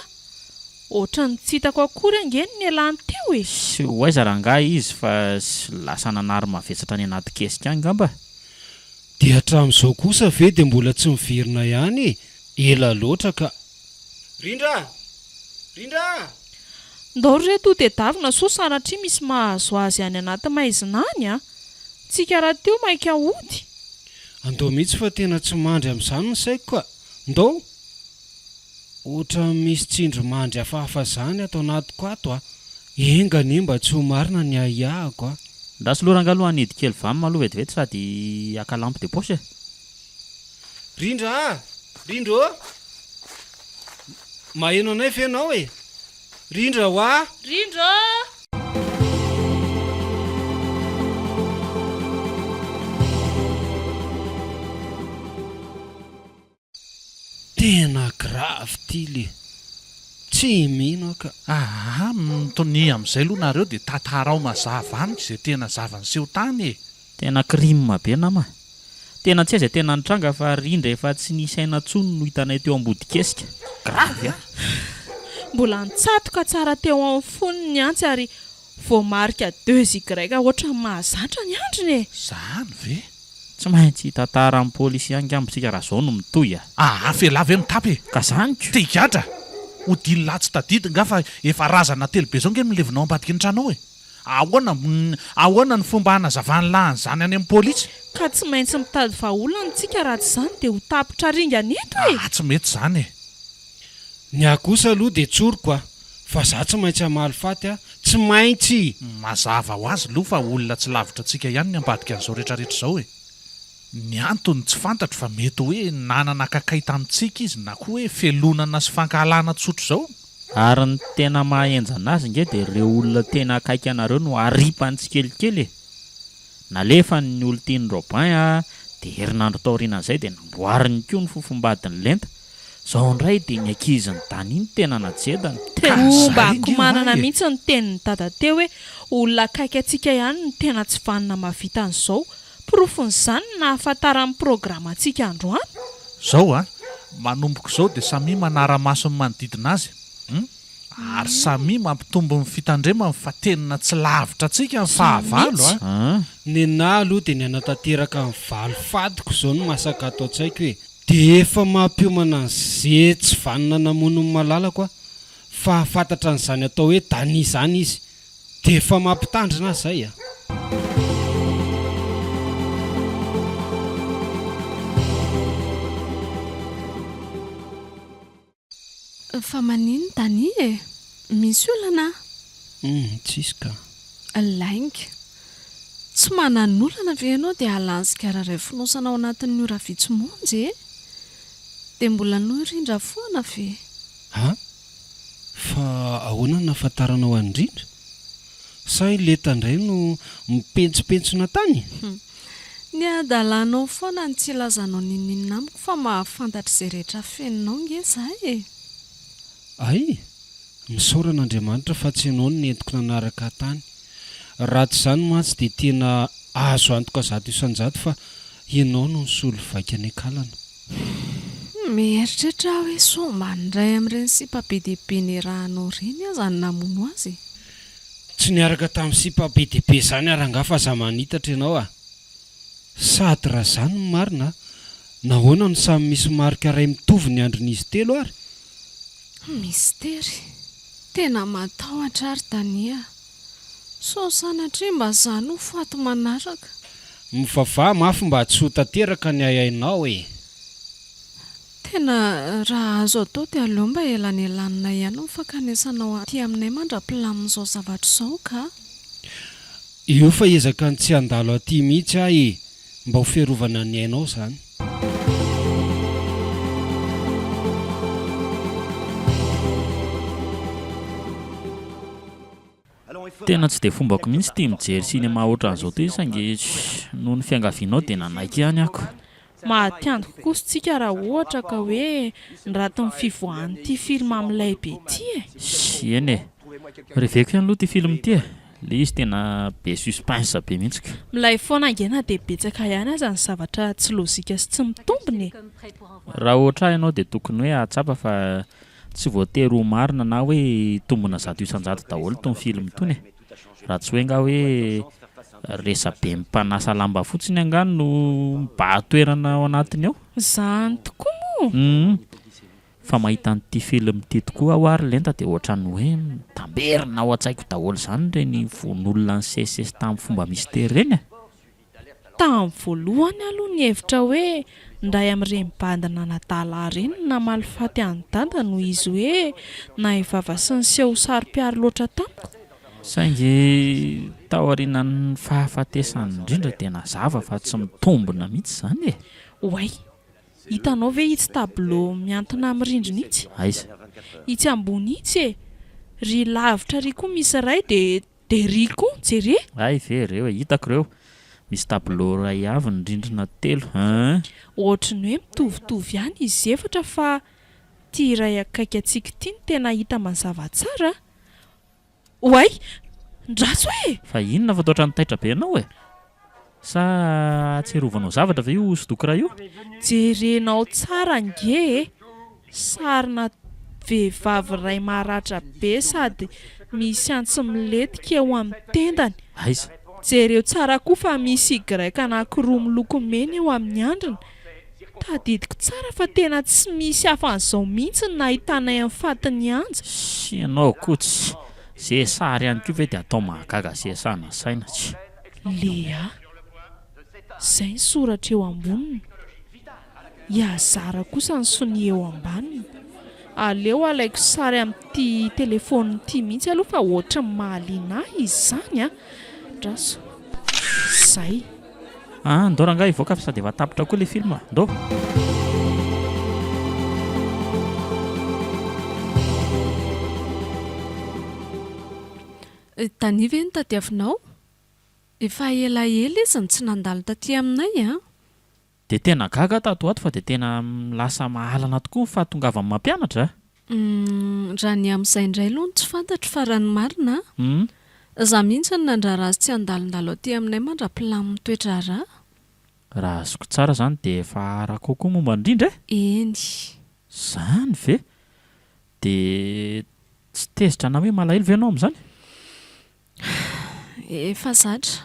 ohatrany tsy hitako akory angeny ny alany teo e sy hoaiza ranga izy fa lasa nanary mavetsatra ny anaty kesika any ngamba de hatramin'izao kosa ve de mbola tsy miverina ihany e ela loatra ka rindra ndao reto de davina so sanatria misy mahazo azy any anaty maizina any a tsika raha teo maika ody andao mihitsy fa tena tsy mandry amin'izany ny saiko ka ndao ohatra misy tsindry mandry hafahafa zany atao anatiko ato a engane mba tsy ho marina ny aiahako a ndaso loha ranga aloha anidy kely vamy maloha vetivety sady akalampo de posy e rindra maheno anay fe ianao e rindra hoa rindra tena grave ty le tsy mino ka mitony amin'izay aloha nareo de tatarao mazava any zay tena zavany seho tany e tena crime be nama tena tsy aiza tena nitranga fa rindra efa tsy nisaina tsony no hitanay teo ambody kesika gravy a mbola nitsatoka tsara teo amin'ny foniny ny antsy ary voamarika 2 greka ohatra mahazatra ny andriny e zany ve tsy maintsy hitantara amin'ny polisy any ambosika raha zao no mitoy a felavy mitapy e ka zanyko tigadra odiny latsy tadidy nga fa efa razana telo be zao nge milevinao ambadiky ny tranao e ahoana ny fomba hanazavany lahany zany any amin'ny polisy ka tsy maintsy mitady vaolana tsika raha tsy zany de ho tapitra ringa neto e tsy mety zany e ny akosa aloha de tsoriko a fa za tsy maintsy hamaly faty a tsy maintsy mazava ho azy aloha fa olona tsy lavitra antsika ihany ny ambadika an'izao rehetrarehetra izao hoe ny antony tsy fantatro fa mety hoe nanana kakay tamintsika izy na koa hoe felonana sy fankahalana tsotro izao. Ary ny tena mahaenjana azy nge dia ireo olona tena akaiky anareo no aripany tsikelikely e. Nalefa ny olo tiany Robin dia herinandro taorianan'izay dia namboariny koa ny fofombadiny lenta. Izao indray dia ny ankiziny Dany tena najedany. Bako manana mihitsy ny tenin'ny dada teo hoe olona akaiky antsika ihany ny tena tsy vanina mahavita an'izao. Profon'izany na ahafantaran'ny programa antsika androany. Izao manomboka izao dia samy manara-maso ny manodidina azy. Ary samy mampitombo ny fitandremany fa tenina tsy lavitra antsika ny fahavalo. Ny nahy aloha dia ny anatanteraka ny valo fadiko izao no masaka ato an-tsaiko hoe dia efa mampiomana izay tsy vanina namono ny malalako fa fantatra n'izany atao hoe Dany izany izy dia efa mampitandrina izay Fa manino Dany e? Misy olana? Tsisy ka. Lainga. Tsy manana olana ve ianao dia alansika raha iray fonosana ao anatin'ny ora vitsy monjy e? Dia mbola norindra foana ve? Fa ahoana nafantaranao andrindra? Sa ileta indray no mipentsipentsona tany? Ny adalanao foana ny tsy ilazanao ninina amiko fa mahafantatra izay rehetra feninao nge izahay e. Ay, misaoran'Andriamanitra fa tsy ianao no nentiko nanaraka tany. Raha tsy izany mantsy dia tena azo antoka zato isan-jato fa ianao no nisolo vaika any akalana. Mieritreritra hoe sombandray amin'ireny sipa be dia be ny rahanao ireny aza ny namono azy. Tsy niaraka tamin'ny sipa be dia be izany aranga fa za manitatra ianao sady raha izany ny marina nahoana no samy misy marika iray mitovy ny andron'izy telo ary? Mistery. Tena matahotra ary Dany. So sanatria mba izany ho fato manaraka. Mivavaha mafy mba tsy ho tanteraka ny ayainao e. Tena raha azo atao dia aleo mba elanelanina ihany ho fankanesanao aty aminay mandra-pilamin'izao zavatra izao ka. Io fa ezaka ny tsy handalo aty mihitsy mba ho fiarovana ny ainao izany. Tena tsy dia fombako mihitsy tia mijery sinema ohatran'izao toy sange noho ny fiangavianao dia nanaiky ihany ako. Mahatiandiko kosa tsika raha ohatra ka hoe niratin'ny fivoahan'ity film amin'ilay be ity e. Eny e, reveko ihany aloha ity film ity e. Ilay izy tena be suspense be mihitsy ka. Milay foana angena dia betsaka ihany aza ny zavatra tsy lôjika sy tsy mitombony. Raha ohatra ianao dia tokony hoe ahatsapa fa tsy voatery ho marina na hoe tombona zato isan-jato daholo itony film itony e. Raha tsy hoe nga hoe resa be mpanasa lamba fotsiny angano no mba toerana ao anatiny ao. Izany tokoa moa. Fa mahita an'ity film ity tokoa aho ary lenta dia ohatrany hoe tamberina ao an-tsaiko daholo izany ireny von'olona ny sesesy tamin'ny fomba mystère ireny e. Tamin'ny voalohany aloha ny hevitra hoe ndray amin'ireny bandina Natala ireny namaly faty an'ny dada no izy hoe nahivava sy niseho saro-piaro loatra tamiko. Saingy tao aorianan'ny fahafatesany indrindra dia nazava fa tsy mitombona mihitsy izany e. Oay, hitanao ve itsy tableau miantona amin'ny rindrina itsy? Aiza? Itsy ambony itsy e. Ry lavitra ry koa misy iray dia ry koa jere. Ay ve ireo e, hitako ireo. Misy tableau iray avy ny rindrina telo. Ohatrany hoe mitovitovy ihany izy efatra fa ity iray akaiky antsika ity ny tena hita mazava tsara. Oay, ndraso e! Fa inona fa toatra ny taitra be ianao e? Sa ahatserovanao zavatra ve io hosodoko raha io? Jerenao tsara nge e. Sarina vehivavy iray maratra be sady misy antsy miletika eo amin'ny tendany. Aiza? Jereo tsara koa fa misy greka anankiroa miloko mena eo amin'ny andriny. Tadidiko tsara fa tena tsy misy hafan'izao mihitsy ny nahitanay amin'ny fatiny anja. Sy ianao kotsy. Izay sary ihany koa ve dia atao mahagaga izay sahana saina tsy? Lea, izay ny soratra eo amboniny. Iazara kosa ny sonia eo ambaniny. aleo alaiko sary amin'ity telefôny ity mihitsy aloha fa ohatra ny mahaliana izy zany a draso zay ndao rangahy ivoaka fa sady efa tapitra koa le film ndao taniva eny tadiavinao efa elaela izy ny tsy nandalo taty aminay a dia tena gaga tato ato fa dia tena lasa mahalana tokoa ny fahatongavan'ny mampianatra raha ny amin'izay indray aloha ny tsy fantatro fa raha ny marina za mihitsy ny nandrara azy tsy andalondalo aty aminay mandra-pilamy toetra raha azoko tsara zany dia efa arako koa momba indrindra eny zany ve dia tsy tezitra na hoe malahelo ve ianao amin'izany efa zatra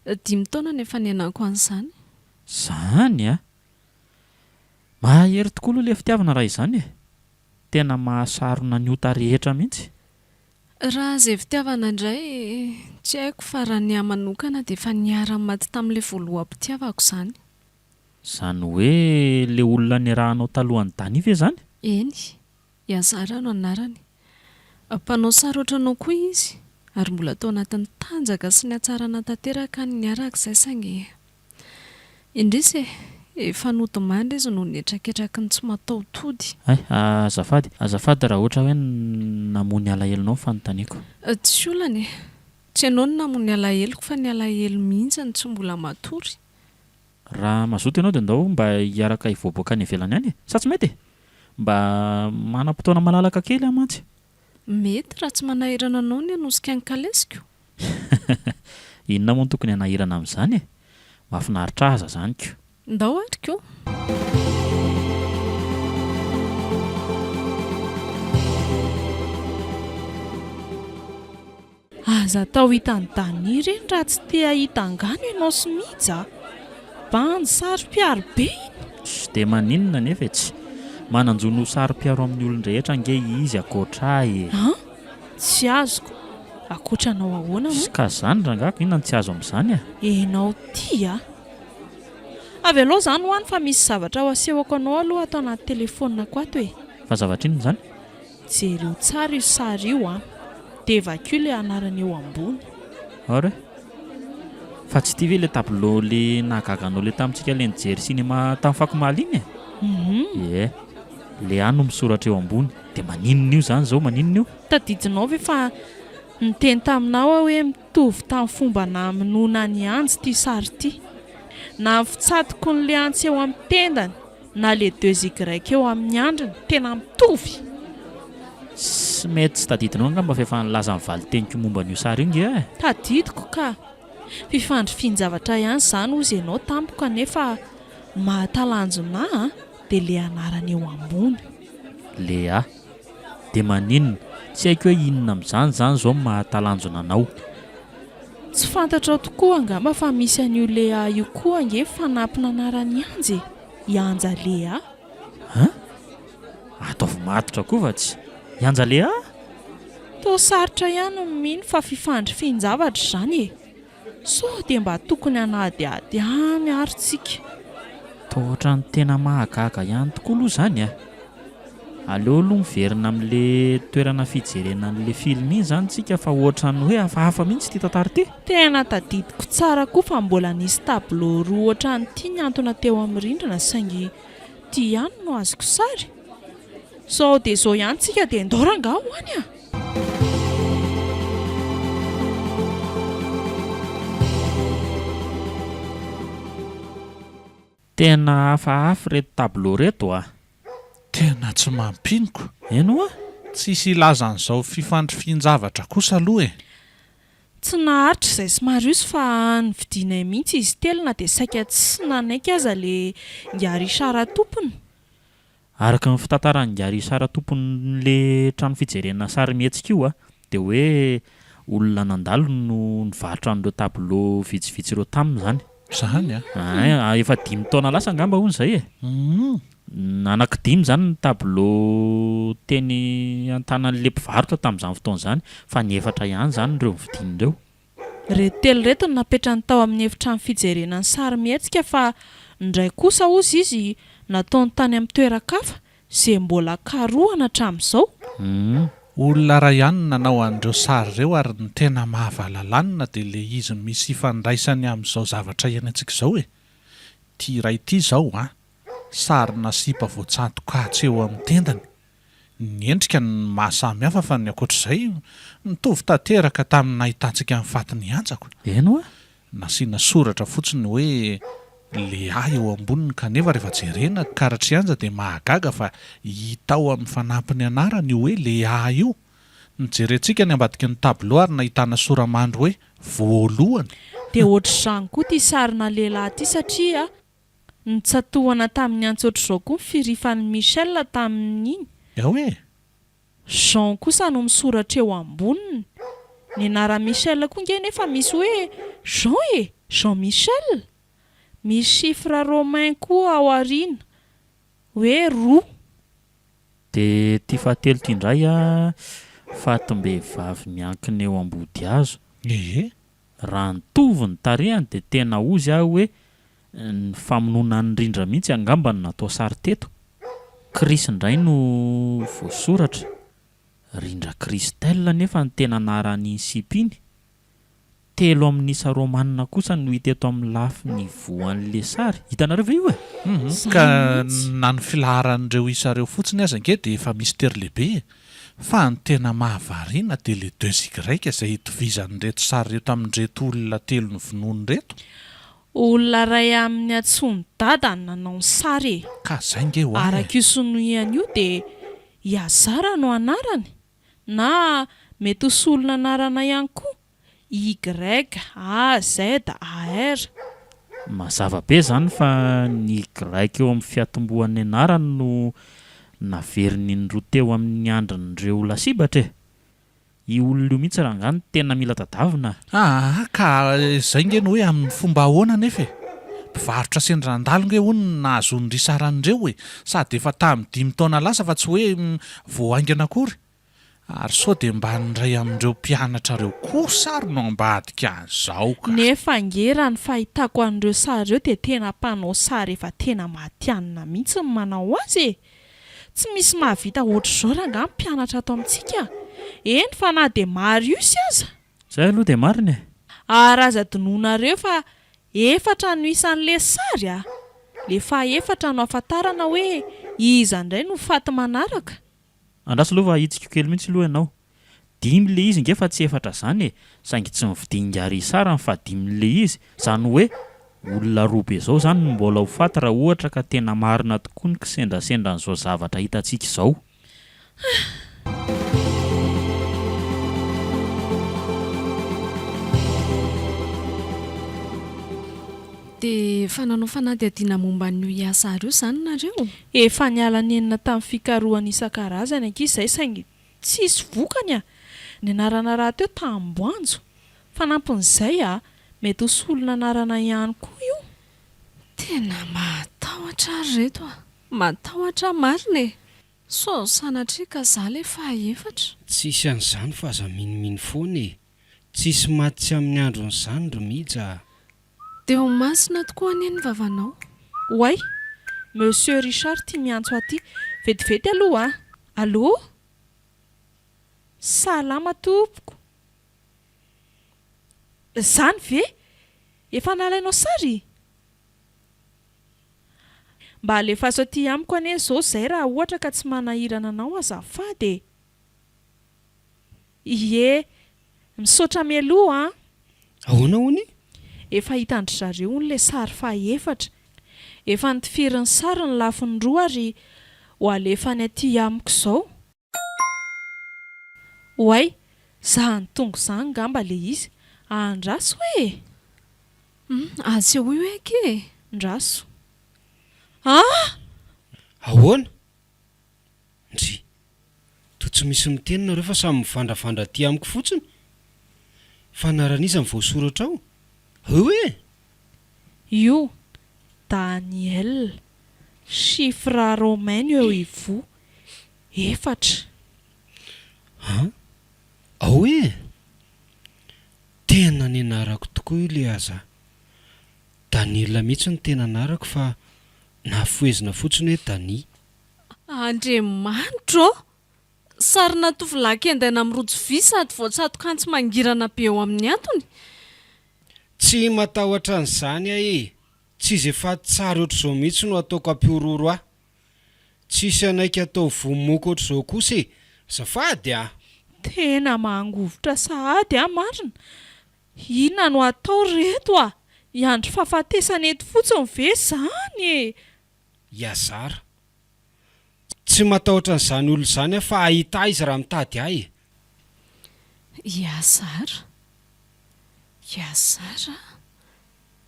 5 taona nefa nianako an'izany zany mahery tokoa aloha le fitiavana raha izany tena mahasarona ny ota rehetra mihitsy raha izay fitiavana indray tsy haiko fa raha ny amanokana dia efa niara-ny maty tamin'ilay voaloham-pitiavako izany hoe le olona niarahanao talohan'ny tany ve zany eny iazara no anarany mpanao sary ohatranao koa izy ary mbola tao anatin'ny tanjaka sy ny hatsarana tanteraka ny niaraka izay saingy indrisy efa notomandry izy no nietraketraky ny tsy mataotody azafady raha ohatra hoe namony alahelonao fanontaniako tsy olany tsy ianao no namony alaheloko fa ny alahelo mihitsy ny tsy mbola matory raha mazoto ianao dia ndao mba hiaraka hivoaboaka ny ivelany any sa tsy mety mba manam-potoana malalaka kely amantsy mety raha tsy manahirana anao ny anosika ny kalesiko inona moa no tokony hanahirana amin'izany mahafinaritra aza zany ko ndao atriko aza atao hitany daniry eny raha tsy te hahita angano ianao sy mihitsy bandy sary mpiaro be iny sy dia maninona nefa tsy mananjono sary mpiaro amin'ny olon-drehetra nge izy akoatra tsy azoko akoatranao ahoana sy ka zany rangako inona ny tsy azo amin'izany enao ty avy aloha zany hoany fa misy zavatra ho asehoko anao aloha atao anaty telefonako ato fa zavatra inona zany jereo tsara io sary io dia vakio le anarana eo ambony ary fa tsy tia ve le tableau le nahagaganao le tamintsika le nijery sinema tamin'ny fakomaly iny le ano misoratra eo ambony dia maninona io zany zao maninona io tadidinao ve fa niteny taminao hoe mitovy tamin'ny fomba naminona ny antsy ty sary ty na fitsatoko n'le antsy eo amin'ny tendany na le 2 grec eo amin'ny andriny tena mitovy sy mety tsy tadidinao angamba fa efa nilaza mivaly teniko momba n'io sary io nge tadidiko ka fifandrifian-javatra ihany zany ozy ianao tampoka nefa mahatalanjona dia le anarana eo ambony le dia maninona tsy haiko hoe inona amin'izany zany zao mahatalanjona anao tsy fantatrao tokoa angamba fa misy an'io le io koa ange fanampina anarany anjy ianja le ataovy matotra koa fa tsy ianja le to sarotra ihany no mino fa fifandrifian-javatra zany so dia mba tokony hanadiady any arytsika tohatra ny tena mahagaga ihany tokoa aloha zany aleo aloha miverina amin'le toerana fijerena n'le film iny zany tsika fa ohatra ny hoe hafahafa mihitsy ty tantara ty tena tadidiko tsara koa fa mbola nisy tableau roa ohatra ny tia nyantona teo amin'ny rindrina saingy ty ihany no azoko sary sao dia zao ihany tsika dia ndoranga hoany tena hafahafa reto tableau reto tena tsy mampiniko eno tsisy ilazan'izao fifandrifian-javatra kosa aloha tsy naharitra izay somary fa nividinay mihitsy izy telona dia saika tsy nanaiky aza le ngary sara tompony araka ny fitantarany ngary sara tompony le trano fijerena sary mihetsika io dia hoe olona nandalo no nivarotra an'ireo tableau vitsivitsy ireo taminy zany efa 5 taona lasa angamba hono izay anaky 5 zany ny tableau teny antanan'le mpivarotra tamin'izany fotoana zany fa ny 4 ihany zany ireo mividin'ireo reto telo reto no napetrany tao amin'ny efitrano fijerenany sary mihetsika fa indray kosa ozy izy nataony tany amin'ny toeran-kafa izay mbola karohana hatramin'izao. Olona ray ihany nanao an'ireo sary ireo ary ny tena mahavalanlanina dia le izy misy ifandraisany amin'izao zavatra iainantsika izao e. Ity ray ity izao sarina sipa voatsatoka tsy eo amin'ny tendany. Ny endrika ny mahasamihafa fa ny ankoatr'izay mitovy tanteraka tamin'ny nahitantsika amin'ny fatiny antsako. Eno a? Nasiana soratra fotsiny hoe lehilahy eo amboniny kanefa rehefa jerena karatrianja dia mahagaga fa hita ao amin'ny fanampiny anarany io hoe lehilahy io. Nijerentsika ny ambadiky ny tableau ary nahitana soramandry hoe voalohany. Dia ohatr'izany koa ity sarina lehilahy ity satria nitsatohana tamin'ny antso ohatr'izao koa ny firifan'i Michel tamin'iny. Hoe Jean kosa no misoratra eo amboniny. Ny anara Michel koa nge nefa misy hoe Jean Jean Michel. Misy chiffre romain koa ao aoriana hoe 2. Dia ity fahatelo ity indray fatim-behivavy miankina eo ambody hazo. Raha nitovy ny tarehany dia tena ozy hoe ny famonoana ny rindra mihitsy angamba no natao sary teto. Krisy indray no voasoratra. Rindra kristel nefa ny tena anarany sipiny. 3 amin'ny isa romanina kosa no hita eto amin'ny lafiny voan'le sary. Hitanareo ve io e? Ka na ny filaharan'ireo isa ireo fotsiny aza nge dia efa mystère lehibe. Fa ny tena mahavariana dia le 2 grec izay itovizan'ireto sary reto amin'ireto olona 3 ny vonoany reto. Olona ray amin'ny antsony dada ny nanao ny sary e. Ka zay nge ho araka io sonoihany io dia Iazara no anarany na mety ho solona anarana ihany koa YAZAR. Mazava be zany fa ny grec eo amin'ny fiatombohan'ny anarany no naveriny ny roa teo amin'ny andron'ireo lasibatra e. I olona io mihitsy raha ngany tena mila tadavina. Ka zay nge no hoe amin'ny fomba ahoana nefa e. Mpivarotra sendran-dalo nge hono nahazo ny risaran'ireo e. Sady efa tamin'ny 5 taona lasa fa tsy hoe voahaingana akory. Ary sao dia mba ndray amin'ireo mpianatra ireo kosa ary no ambadika an'izao ka. Nefa ngera ny fahitako an'ireo sary ireo dia tena mpanao sary efa tena matianina mihitsy ny manao azy e. Tsy misy mahavita ohatr'izao raha ngany mpianatra ato amintsika. Eny fa na dia maro io sy aza. Zay aloha dia marina e. Ary aza dinonareo fa 4 no isan'le sary a. Le faha-4 no ahafantarana hoe iza indray no faty manaraka. Andraso aloha fa hitsika kely mihitsy aloha ianao. 5 le izy nge fa tsy 4 zany e. Saingy tsy mividingary sarany fa 5 le izy. Zany hoe olona roa be izao zany mbola ho faty raha ohatra ka tena marina tokoa ny kisendrasendran'izao zavatra hitantsika izao. Dia fananao fanadihadiana momba ny Iazara io zany nareo? Efa niala nenina tamin'ny fikarohana isan-karazany ankizy izay saingy tsisy vokany a. Ny anarana raha teo tamboanjo. Fanampon'izay mety ho solona anarana ihany koa io. Tena matahotra reto matahotra marina e. So sanatria ka za le faha-4. Tsisy an'izany fa aza miniminy foana e. Tsisy maty tsy amin'ny andron'izany romija. Dia ho masina tokoa anie ny vavanao. Oay, Monsieur Richard tia miantso aty. Vetivety aloha Allô? Salama tompoko. Zany ve? Efa nalainao sary? Mba alefaso aty amiko anie izao izay raha ohatra ka tsy manahirana anao azafady. Ie, misaotra mialoha Ahoana hony? Efa hitandry zareo n'le sary faha-4. Efa nitifirin'ny sary ny lafiny 2 ary ho alefany aty amiko izao. Oay, za nitongo zany ngamba le izy. Andraso hoe. Azy eo io eky. Ndraso. Ahoana? Ndry. To tsy misy mitenina reo fa samy mivandravandra aty amiko fotsiny. Fanaran'iza ny voasoratra ao? Hoe? Io Daniel. Chiffre romain eo ivo 4. Hoe? Tena nianarako tokoa io le aza. Daniel mihitsy ny tena anarako fa nafoezina fotsiny hoe Dani. Andriamanitro sarina tovolahy andaina amin'ny rojo vy sady voatsatokantsy mangirana be eo amin'ny antony. Tsy matahotra an'izany ahe, tsy izy efa tsara ohatr'izao mihitsy no ataoko ampiororo aho. Tsisy anaika atao vomoko ohatr'izao kosa e, zafady ah. Tena mangovotra sahady marina. Inona no atao reto a? Iandry fahafatesana eto fotsiny ve izany e? Iazara, tsy matahotra an'izany olo izany aho fa ahita izy raha mitady ahy e. Iazara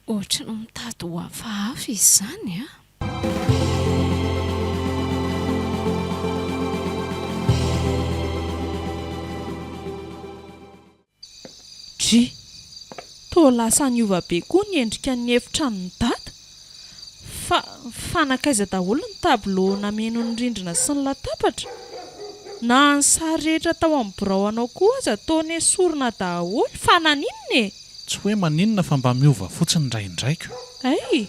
ohatra no mitady ho hafahafa izy izany a. Toa lasa niova be koa ny endrika ny efitrano ny dada. Fanakaiza daholo ny tableau nameno ny rindrina sy ny latabatra. Na ny sary rehetra tao amin'ny birao anao koa aza ataony esorina daholo. Fa naninona e? Tsy hoe maninona fa mba miova fotsiny indraindraika. Ay,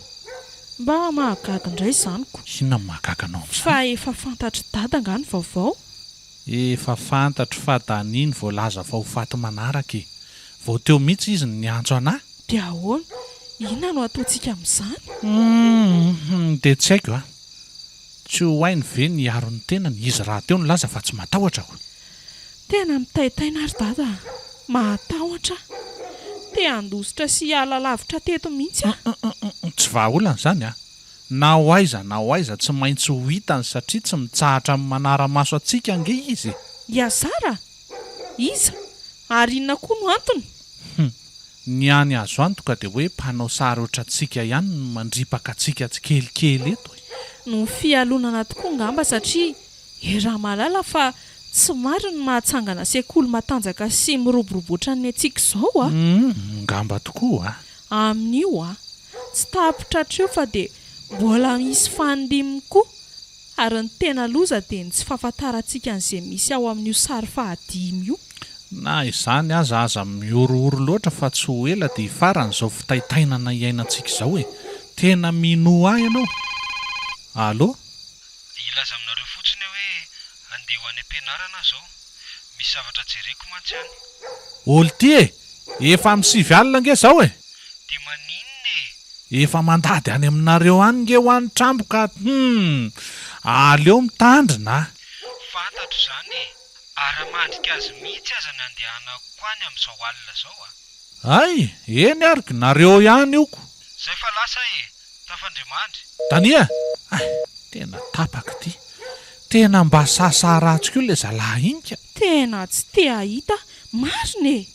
mba mahagaga indray izanyko. Inona mahagaga anao amin'izany? Fa efa fantatry dada nga ny vaovao. Efa fantatro fa daniny voalaza fa ho faty manaraka e. Vao teo mihitsy izy ny antso anahy. Dia ahoana? Inona no ataontsika amin'izany? Dia tsy haiko a. Tsy ho hainy ve ny aro ny tenany izy raha teo ny laza fa tsy matahotra ho. Tena mitaitaina ary dada. Matahotra. Te handositra sy hiala lavitra teto mihitsy a. Tsy vahaolana izany a. Na ho aiza tsy maintsy ho hitany satria tsy mitsahatra amin'ny manara-maso antsika ange izy. Iazara? Iza? Ary inona koa no antony? Ny any azo antoka dia hoe mpanao sary oatra antsika ihany no mandripaka antsika tsikelikely eto. No fialonana tokoa ngamba satria raha malala fa tsy maro ny mahatsangana sekoly matanjaka sy miroborobotra ny antsika izao a. Ngamba tokoa a. Amin'io a, tsy tapitratra eo fa dia mbola misy fandiminy koa. Ary ny tena loza dia ny tsy fahafantarantsika an'izay misy ao amin'io sary fahadimy io. Na izany aza miorooro loatra fa tsy ho ela dia faran'izao fitaitainana iainantsika izao e. Tena mino ahy ianao. Allo? Ilaza aminareo fotsiny hoe andeha ho any am-pianarana izao. Misy zavatra jereko mantsy any. Olo ty e, efa amin'ny 7 alina nge izao e. Dia maninona e? Efa mandady any aminareo any nge ho any trambo ka aleo mitandrina. Fantatro izany e. Ara-mandrika azy mihitsy aza ny andehanako any amin'izao alina izao a. Ay, eny ariko nareo ihany ioko. Zay fa lasa e, tafandrimandry. Tania? Tena tapaka ty. Tena mba sasaratsika io ilay zalahy iny ka. Tena tsy te ahita, marina e.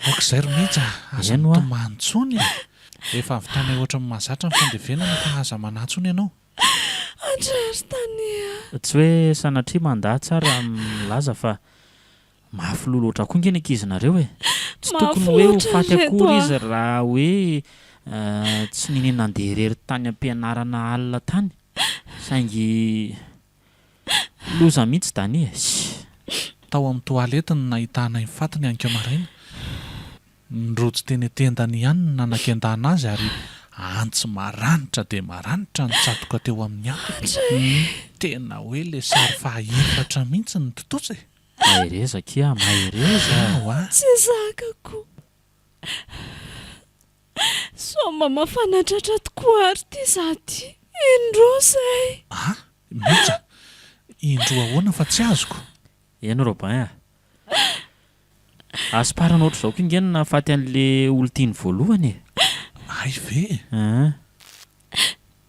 Oak'izay ro mihitsy aza tomantsony. Efa avy tany ohatra ny mahazatra ny fandevenana fa aza manantsony ianao. Andrary Tania. Tsy hoe sanatria mandahy tsara milaza fa mafy lolo oatra koa ngeny ankizinareo e. Tsy tokony hoe ho faty akory izy raha hoe tsy ninena andeha irery tany am-pianarana alina tany. Saingy loza mihitsy Tania. Tao amin'ny toalety no nahitana ny fatiny anka maraina. Nyrojo teny tendany ihany no nanan-kendana azy ary antsy maranitra dia maranitra nitsatoka teo amin'ny antony. Tena hoe ilay sary fahaefatra mihitsy ny totosa e. Mahereza kia, mahereza. Tsy zakako. Somba mafanatratra tokoa ary ty zaty. Indro zay. Mihitsy. Indro ahoana fa tsy azoko. Eno Robin. Asiparana ohatr'izao koa ingeny nahafaty an'ilay olon-tiany voalohany e. Ay ve?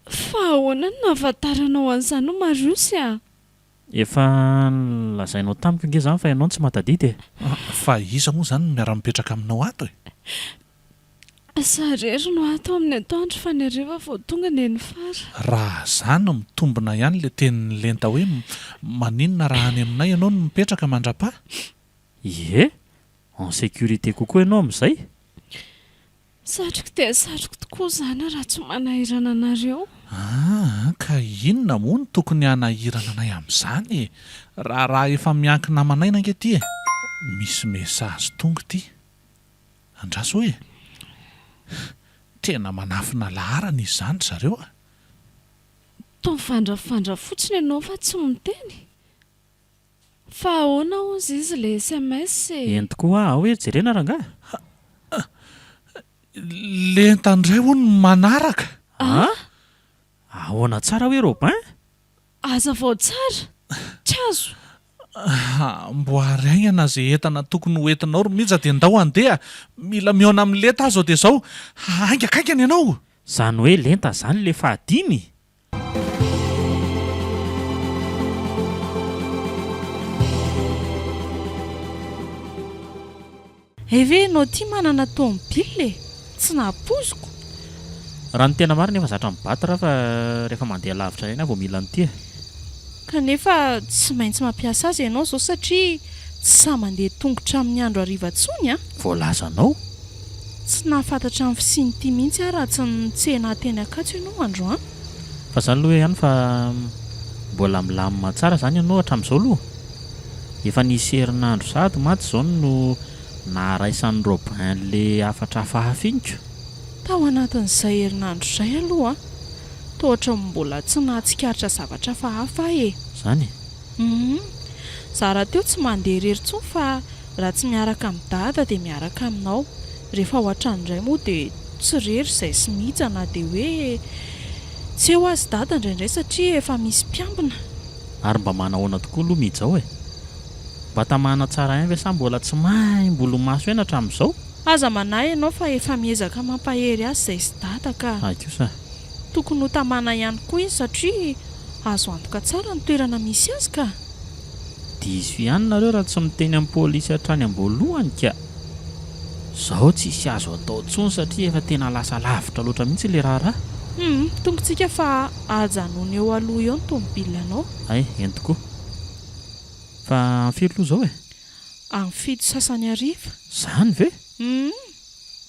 Fa ahoana no nahafantaranao an'izany Mariosy a? Efa lazainao tamiko inge izany fa ianao tsy matadidy e. Fa iza moa izany no miara-mipetraka aminao ato e? Sarery no ato amin'ny atoandro fa ny hariva vao tonga ny eny fara. Raha izany mitombina ihany ilay tenin'ny lenta hoe maninona raha any aminay ianao no mipetraka mandrapa? Ie, en sécurité kokoa ianao amin'izay. Satroko dia satroko tokoa izany raha tsy manahirana anareo. Ka inona moa no tokony hanahirana anay amin'izany e? Raha efa miankina amanaina ange ty e. Misy mesazy tonga ty. Andraso hoe tena manafina laharana izy zany zareo a. Toa mifandrafandra fotsiny ianao fa tsy miteny. Fa ahoana ozy izy le SMS eny tokoa hoe jerena rangahy. Lentandray hono manaraka. Ahoana tsara hoe Robin? aza vao tsara tsy azo. Mboaraingana zay entana tokony ho entinao ro mihitsy dia ndao andeha mila miona amin'ny lenta azo dia zao haingakaingana ianao. Zany hoe lenta zany le fahadimy. Eve nao tia manana tomobile tsy napoziko. Raha ny tena marina efa zatra mibaty raha fa rehefa mandeha lavitra ireny vao mila ny tia. Kanefa tsy maintsy mampiasa azy ianao zao satria tsy sa mandeha tongotra amin'ny andro hariva tsony a. Voalazanao. Tsy nahafantatra amin'ny fisin'ity mihitsy a raha tsy nitsena teny akatso ianao androany. Fa zany aloha ihany fa mbola milamina tsara zany ianao hatramin'izao aloha. Efa nisy herinandro sady maty izao no naharaisan'ny Robin le afatra hafahafiniko. Tao anatin'izay herinandro izay aloha tohatra mbola tsy nahatsikaritra zavatra hafa e. Zany? Za raha teo tsy mandeha irery intsony fa raha tsy miaraka amin'ny dada dia miaraka aminao. Rehefa ao an-trano moa dia tsy irery izay sy mihitsy na dia hoe tsy eo azy dada indraindray satria efa misy mpiambina. Ary mba manahoana tokoa aloha mijao e. Mba tamana tsara ihany ve sa mbola tsy mahay mbolo-maso ihany hatramin'izao? Aza manahy ianao fa efa miezaka mampahery azy izay sy dada ka Kosa. tokony ho tamana ihany koa izy satria azo antoka tsara ny toerana misy azy ka. Diso ihany nareo raha tsy miteny amin'ny pôlisy hatrany am-boalohany ka. Zaho tsisy azo atao intsony satria efa tena lasa lavitra loatra mihitsy le raharaha. Tongotsika fa ajanony eo aloha eo ny tomobilanao. Ay, eny tokoa. Fa firy aloha zao e? Amin'ny fito sasany hariva. Zany ve?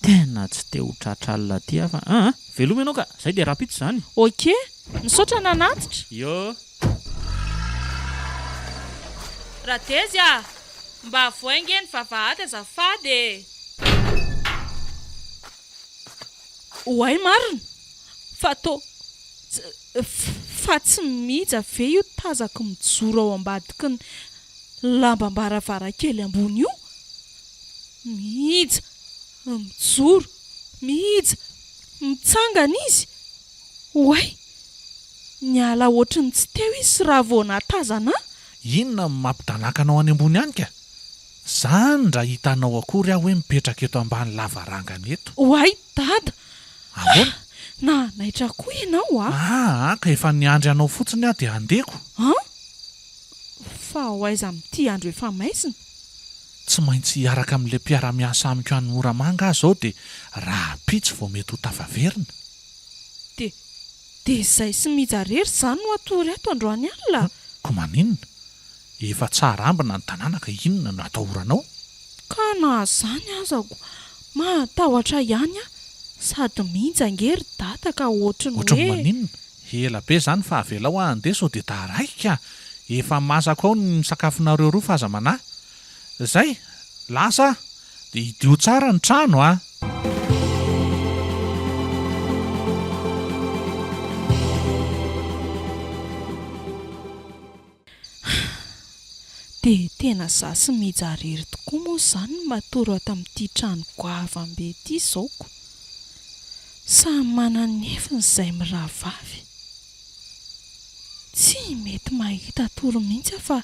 Tena tsy te ho tratralina aty fa veloma ianao ka, izay dia rapito zany. Ok, misaotra nanatitra. Yo. Raha tezia, mba voaingeny vavahady azafady. Oay marina. Fa tsy mija ve io tazako mijoro ao ambadiky ny lambam-baravarankely ambony io? Mija, mijoro, mija, mitsangana izy. Oay, niala ohatry ny tsy teo izy raha vao natazana. Inona mampidanakanao any ambony any ka? Zany raha hitanao akory aho hoe mipetraka eto ambany lavarangana eto. Oay, dada. Ahoana? Na naitra koa ianao ka efa niandry anao fotsiny aho dia andeko. Fa hoaiza amin'ity andro efa maizina. Tsy maintsy hiaraka amin'ilay mpiara-miasa amiko any Moramanga aho zao dia raha pitsy vao mety ho tafaverina. Dia izay sy mijarery izany no atory ato androany alina. Ko maninona? Efa tsara ambina ny tanàna ka inona no atahoranao? Ka na zany azako matahotra ihany sady mihinjangery data ka ohatry ny Ohatry ny hoe maninona? Ela be zany fa avela ho andeha sao dia taraika. Efa masaka ao ny sakafonareo roa fa aza manahy. Izay, lasa dia hidio tsara ny trano dia tena za sy mijarery tokoa moa izany no matoro ato amin'ity trano goavambe ity izaoko. Samy manana ny hefiny izay mirahavavy. Tsy mety mahita toro mihitsy aho fa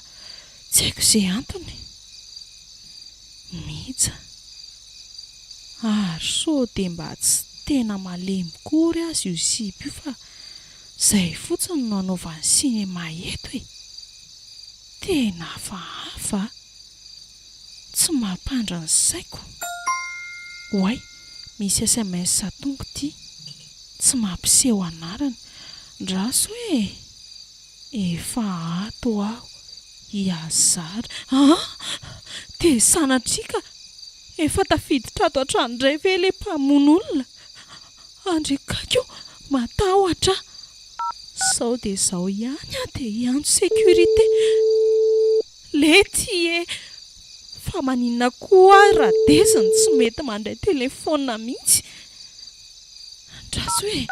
tsy haiko izay antony. Mija. Ary sao dia mba tsy tena malemy kory azy io sipy io fa izay fotsiny no anaovany sinema eto e. Tena hafahafa. Tsy mampandra ny saiko. Oay, misy SMS tonga ity. Tsy mampiseho anarany. Raso hoe efa ato aho hiazara. Dia sanatrika efa tafiditra ato an-trano indray ve ilay mpamono olona? Andrekakio matahotra. Sao dia sao ihany dia hiantso sécurité. Lety fa maninona koa raha desiny tsy mety mandray telefona mihitsy. Andraso hoe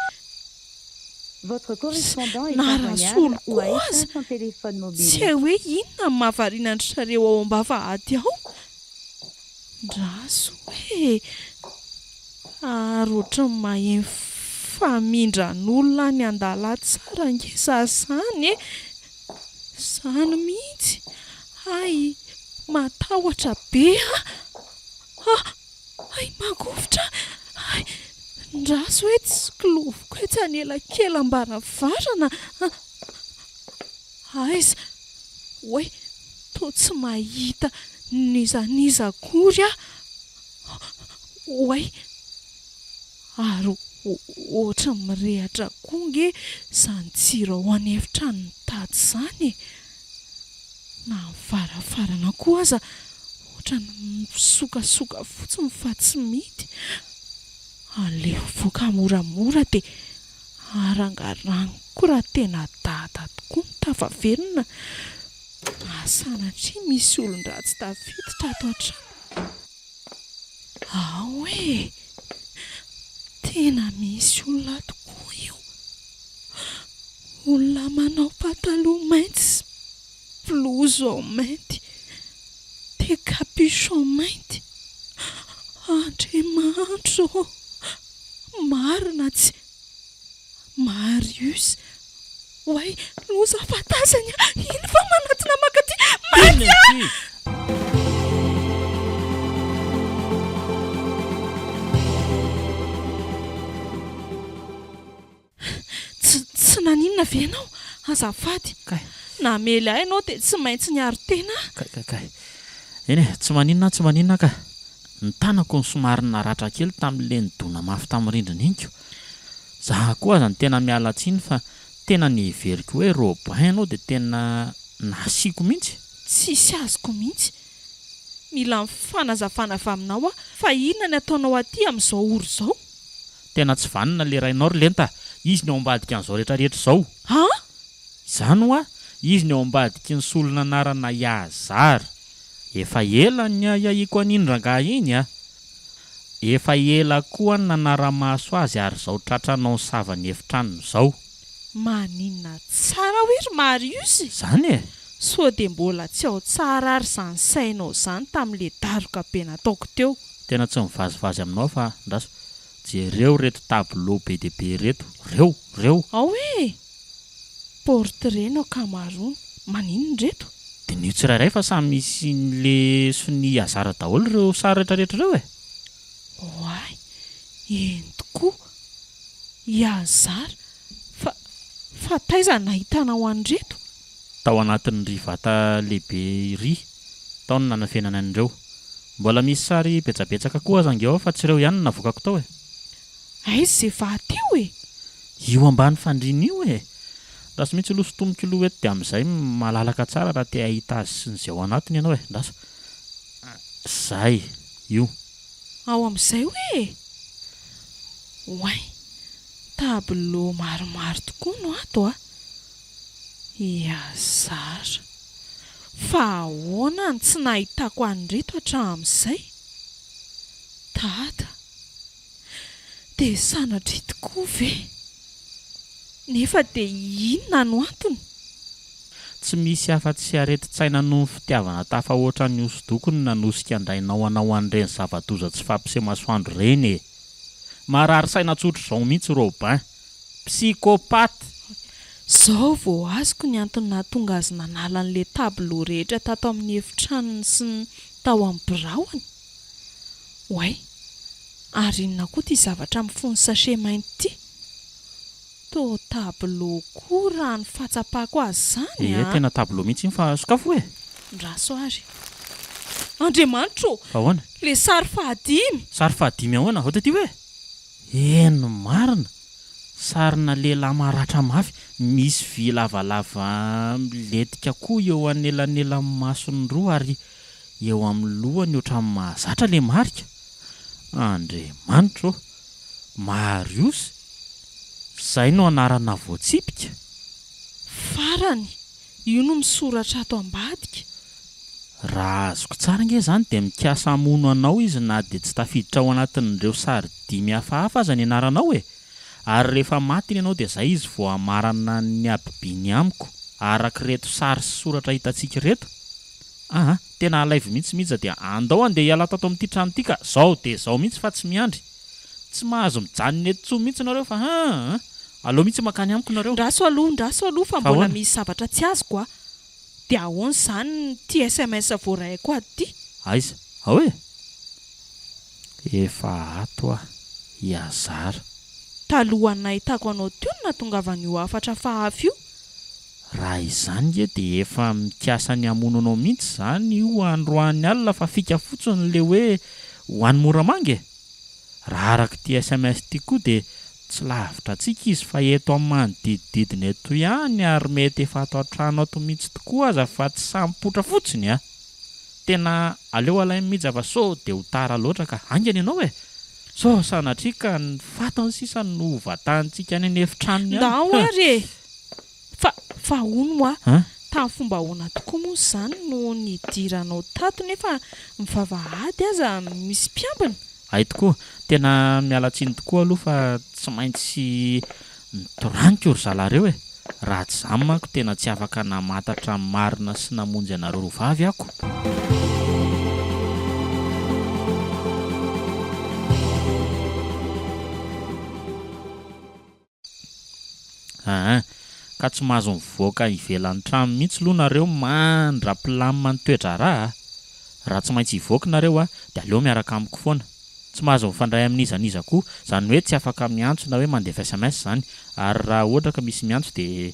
Votre correspondant est Nara injoignable ou a Soulkoaz. éteint son téléphone tsy mobile. hoe inona ny mahavariana andry sareo ao am-bavahady ao. Andraso hoe ary ohatran'ny maheno famindran'olona ny andala tsara ngeza zany e. Zany mihitsy. Ay, matahotra be ay magovitra. Ay, ndraso hoe tsy kiloviko etsy anela-kely ambaravarana. Aiza hoe toa tsy mahita nizaniza kory a. Oay ary ohatra mirehatra konge zany tsiro ao any efitrano nitady zany e. Na varavarana koa aza ohatra ny misokasoka fotsiny fa tsy mity. Aleo voaka moramora dia arangaraniko raha tena dada tokoa ny tafaverina. Sanatria misy olon-dratsy tafiditra ato an-trano. Hoe tena misy olona tokoa io. Olona manao pataloha mainty sy blouson mainty dia capuchon mainty. Andriamanitro, marina tsy Marius. Oay, loza fatazany iny fa manatina makaty maty. Tsy naninona ve ianao azafady? Namely ahy ianao dia tsy maintsy niaro tena. Kay eny e, tsy maninona ka ny tanako ny somary naratra kely tamin'ilay nidona mafy tamin'ny rindrina inko. Za koa aza ny tena miala tsiny fa tena niheveriko hoe Robin ianao dia tena nasiako mihitsy. Tsisy azoko mihitsy. Mila mifanazavana avy aminao fa inona ny ataonao aty amin'izao oro izao? Tena tsy vanina le rainao ry lenta. Izy ny ao ambadika an'izao rehetrarehetra izao. Izany hoa izy ny ao ambadiky ny solona anarana Iazara. Efa ela ny aiako an'iny rangahy iny a. Efa ela koa ny nanara-maso azy ary izao tratranao ny savany efitranony izao. Maninona tsara hoe ry Marius. Zany e. So dia mbola tsy ao tsara ary izany sainao izany tamin'ilay daroka be nataoko teo. Tena tsy mivazivazy aminao fa Andraso, jereo reto tableau be dia be reto. Reo. Hoe portrait no ankamaroany. Maninona reto? Dia nio tsirairay fa samy misy le sony Iazara daholo ireo sary rehetrarehetra ireo e. Oay, eny tokoa. Iazara. Fa taiza nahitanao an'ireto? Tao anatin'ny ry vata lehibe ry. Tao ny nanafenana an'ireo. Mbola misy sary betsabetsaka koa aza angeo fa tsy ireo ihany navokako tao e. Aiza izay vahateo e? Io ambany fandriana io e. Raha sy mitsy loso tomboka loha eto dia amin'izay malalaka tsara raha te ahita azy sy ny izay ao anatiny ianao e. Ndraso. Zay, io. Ao amin'izay hoe? Oay, tableau maromaro tokoa no ato a. Iazara. Fa ahoana ny tsy nahitako an'ireto hatramin'izay? Dada. Dia sanatria tokoa ve? Nefa dia inona no antony? Tsy misy afa-tsy areti-tsaina noho ny fitiavana tafahoatra ny hosodoko ny nanosika andrainao anao an'ireny zava-doza tsy fampiseho masoandro reny e. Marary saina tsotra izao mihitsy Robin. Psychopathe. Izao vao azoko ny antony nahatonga azy nanala an'ilay tableau rehetra tato amin'ny efitranony sy ny tao amin'ny biraony. Oay, ary inona koa ity zavatra mifono sachet mainty ity? Tô tableau koa raha ny fahatsapako azy zany a. Tena tableau mihitsy iny fa sokafo e. Ndraso ary. Andriamanitro, Ahoana? le sary fahadimy. Sary fahadimy ahoana? Ao taty hoe? Eno marina. Sarina lehilahy maratra mafy. Misy vy lavalava miletika koa eo anelanelan'ny masony roa ary eo amin'ny lohany ohatran'ny mahazatra le marika. Andriamanitro, Marius. Izay no anarana voatsipika. Farany, io no misoratra ato ambadika. raha azoko tsara nge zany dia mikasa hamono anao izy na dia tsy tafiditra ao anatin'ireo sary dimy hafahafa aza ny anaranao e, ary rehefa matiny ianao dia izay izy vao hamarana ny abibiany amiko araka reto sary sy soratra hitantsika reto. Tena alaivo mihitsy dia andao andeha hiala tato amin'ity trano ity ka zao dia zao mihitsy fa tsy miandry, tsy mahazo mijanona eto tsoa mihitsy nareo fa aleo mihitsy makany amiko nareo. Ndraso aloha fa mbola misy zavatra tsy azoko a. Dia ahoana izany ty SMS voaray koa ty? Aiza, hoe efa ato iazara. Taloha nahitako anao teo no nahatongavan'io afatra fahafy io. Raha izany ge dia efa mikasa ny hamono anao mihitsy izany io androany alina fa fika fotsiny le hoe ho any Moramangy. Raha araka ty SMS ty koa dia tsy lavitra antsika izy fa eto amin'ny manodidididina eto ihany ary mety efa ato an-trano ato mihitsy tokoa aza fa tsy sampotra fotsiny a. Tena aleo alainy mihitsy fa so dia ho tara loatra ka angany ianao e. So sanatrika ny fatany sisa no vatantsika any efitrano ihany. Ndao ary fa hono tamin'ny fomba ahoana tokoa moa izany no nidiranao tato nefa mivavahady aza misy mpiambina. Ay tokoa, tena mialatsiny tokoa aloha fa tsy maintsy mitoraniko ry zalareo e. Raha tsy izany manko tena tsy afaka namatatra marina sy namonjy anareo rovavy ako. Ka tsy mahazo mivoaka ivelan'ny trano mihitsy aloha nareo mandra-pilamina ny toetra raha tsy maintsy hivoaka nareo dia aleo miaraka amiko foana. Tsy mahazo mifandray amin'izaniza koa, izany hoe tsy afaka miantso na hoe mandefa SMS zany, ary raha ohatra ka misy miantso dia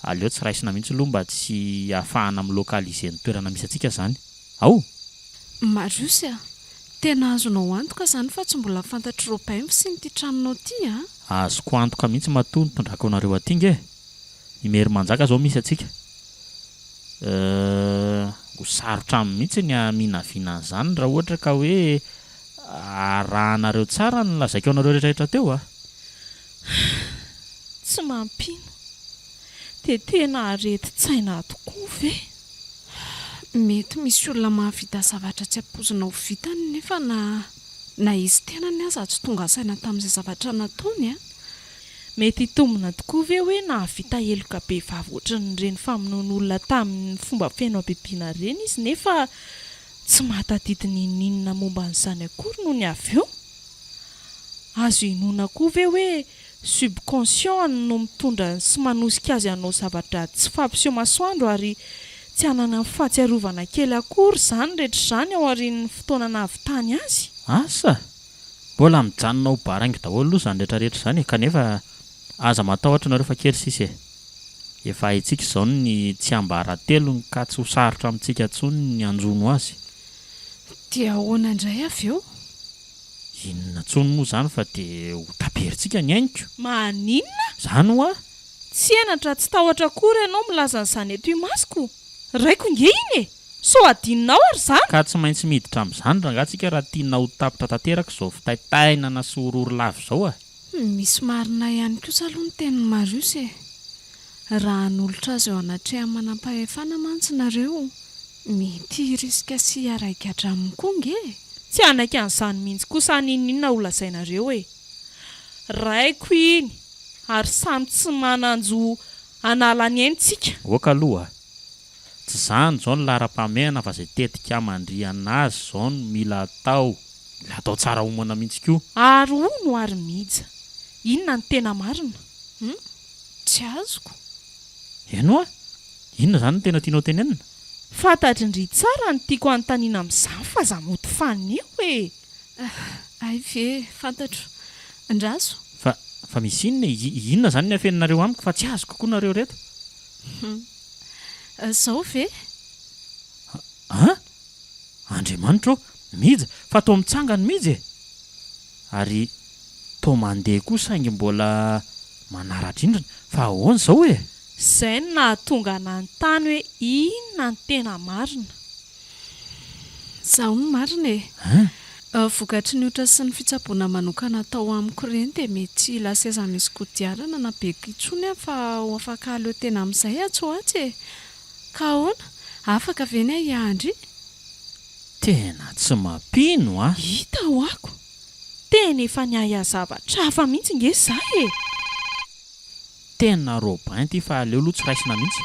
aleo tsy raisina mihitsy aloha mba tsy ahafahana milokalize ny toerana misy antsika zany. Ao Marius tena azonao antoka izany fa tsy mbola fantatro ropaimpo sy nyty tranonao ty azoko antoka mihitsy matoa ny tondrako anareo aty nge. Imery manjaka zao misy atsika. Ho sarotra mihitsy ny aminaviana an'izany raha ohatra ka hoe arahanareo tsara ny lazaiko anareo rehetrarehetra teo Tsy mampino. Dia tena areti-tsaina tokoa ve? Mety misy olona mahavita zavatra tsy ampozinao vitany nefa na izy tena ny aza tsy tonga saina tamin'izay zavatra nataony Mety hitombona tokoa ve hoe nahavita heloka be vavy ohatran'ireny famonoan'olona tamin'ny fomba feno abibiana ireny izy nefa tsy mahatadidiny ninona momba an'izany akory noho ny avy eo? Azo inoana koa ve hoe subconscient no mitondra sy manosika azy anao zavatra tsy fampiseho masoandro ary tsy hanana fahatsiarovana kely akory izany rehetra izany ao aorian'ny fotoana nahavitany azy? Asa mbola mijanona ho baraingy daholo aloha izany rehetrarehetra izany kanefa aza matahotra nareo fa kely sisa efa haitsika izao ny tsy ambaratelo ka tsy ho sarotra amintsika intsony ny anjono azy. Dia ahoana indray avy eo? Inona tsony moa izany fa dia ho taberitsika ny ainiko. Maninona? Izany hoa tsy enatra tsy tahotra akory ianao milaza an'izany eto imasoko. Raiko nge iny so adinonao ary izany. Ka tsy maintsy miditra amin'izany rangatsika raha tiana ho tapitra tanteraka izao fitaitainana sy hororo lavo izao Misy marina ihany kosa aloha ny tenin'ny Marius raha n'olotra azy eo anatrehany manam-pahefana mantsy nareo mety hirisika sy hiaraika hatramin'ny koa nge. Tsy anaiky an'izany mihitsy kosa ninona ho lazainareo raiko iny ary samy tsy mananjo anala ny aintsika. Oka aloha tsy izany izao ny lara-pamehana fa izay tetika mandriana azy izao no mila atao. Mila atao tsara homana mihitsy koa. Ary hono ary mija. Inona ny tena marina? Tsy azoko. Eno inona izany no tena tianao tenenina? Fantatry ndry tsara ny tiako anontaniana amin'izany fa za moto fanio Ay ve fantatro. Ndraso? Fa misy inona izany ny afeninareo amiko fa tsy azoko koa nareo reto? Zao ve? Andriamanitra mija fa tao mitsangany mija ary tao mandeha koa saingy mbola manara-drindrina fa ahoana izao Izay no nahatonga nanontany hoe inona ny tena marina. Zaho no marina vokatry ny otra sy ny fitsaboana manokana tao amiko ireny dia mety laseza misy kodiarana na beko itsony fa ho afaka aleo tena amin'izay atso atsy Ka ahoana? Afaka ve ny hiandry? Tena tsy mampino a. Hita ho ako. Tena efa niaya zavatra hafa mihitsy nge zaho e. Tena Robin ty fa aleo aloha tsy raisina mihitsy.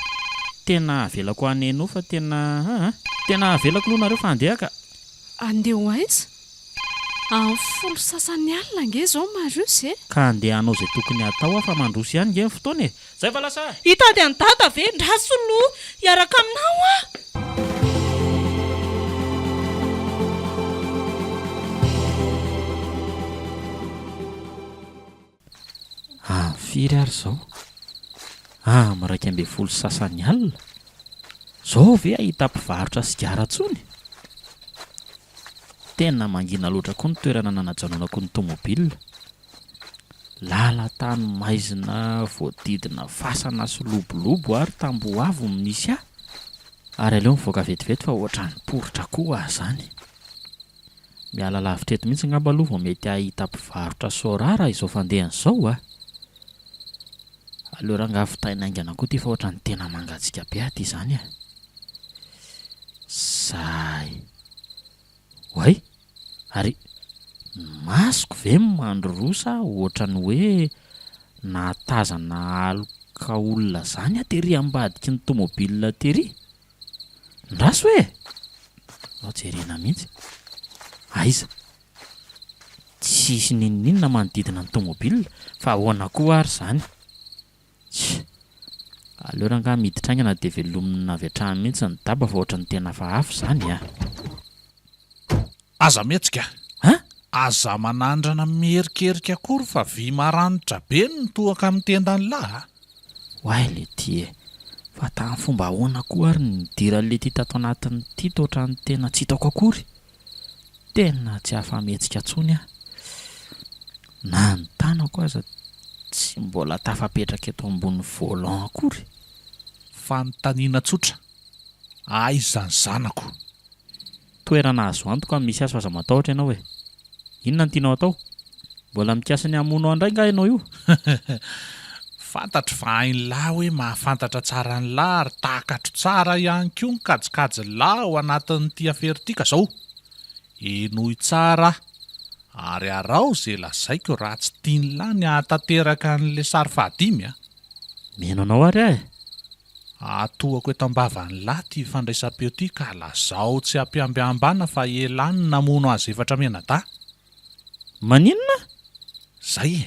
Tena avelako anenao fa tena avelako aloha nareo fa andeha ka. Andeha ho aiza? Amin'ny folo sasany alina nge zao Marius e. Ka andeha hanao izay tokony hatao fa mandroso ihany nge ny fotoana e. Zay fa lasa. Hitady any dada ve ndraso no hiaraka aminao a. Firy ary zao? Miraika amby folo sasany alina. Zao ve ahita mpivarotra sigara tsony? Tena mangina loatra koa ny toerana nanajanonako ny tômôbilina. Lalan-tany maizina voadidina fasana sy lobolobo ary tamboavo misy ahy. Ary aleo mivoaka vetivety fa ohatra ny poritra koa zany. Miala lavitra eto mihitsy ngamba aloha vao mety ahita mpivarotra saorara izao fandehany izao a. Aleo ranga fitaina aingana koa ty fa ohatra ny tena mangatsika be aty izany a. Zay. Way, ary masoko ve mandrosa ohatra ny hoe natazana aloka olona zany a tery ambadiky ny tômôbilina tery. Ndraso e? Jerena mihitsy. Aiza? Tsisy ninona manodidina ny tômôbilina fa ahoana koa ary zany. Aleo ranga miditra aingana dia velomina avy hatrany mihitsy ny daba fa ohatra ny tena fa afo zany a. Aza mihetsika. Aza manandrana miherikerika akory fa vy maranitra be ny toaka amin'ny tendan'ny lahy. Hoay le ty e. Fa tamin'ny fomba ahoana koa ary ny diran'le ty tato anatin'ny ty totra ny tena tsy hitako akory. Tena tsy afa-mihetsika tsony a. Na ny tanako aza tsy mbola tafapetraka eto ambony volant akory. Fanontaniana tsotra. Aiza ny zanako? Toerana azo antoka misy azy fa aza matahotra ianao e. Inona ny tianao atao? Mbola mikasa ny hamono andray nga ianao io? Fantatro fa hainy lahy hoe mahafantatra tsara ny lahy ary takatro tsara ihany koa ny kajikajy lahy ao anatin'ity aferitika zao. Enoy tsara ary arao izay lazaiko raha tsy tiany lahy ny hahatanteraka an'le sary fahadimy a. Mino anao ary ahy. Atoako eto ambavan'ny lahy ty fandraisam-peo ty ka lazao tsy ampiambiambana fa elany namono azy efatra menada. Maninona? Zay e.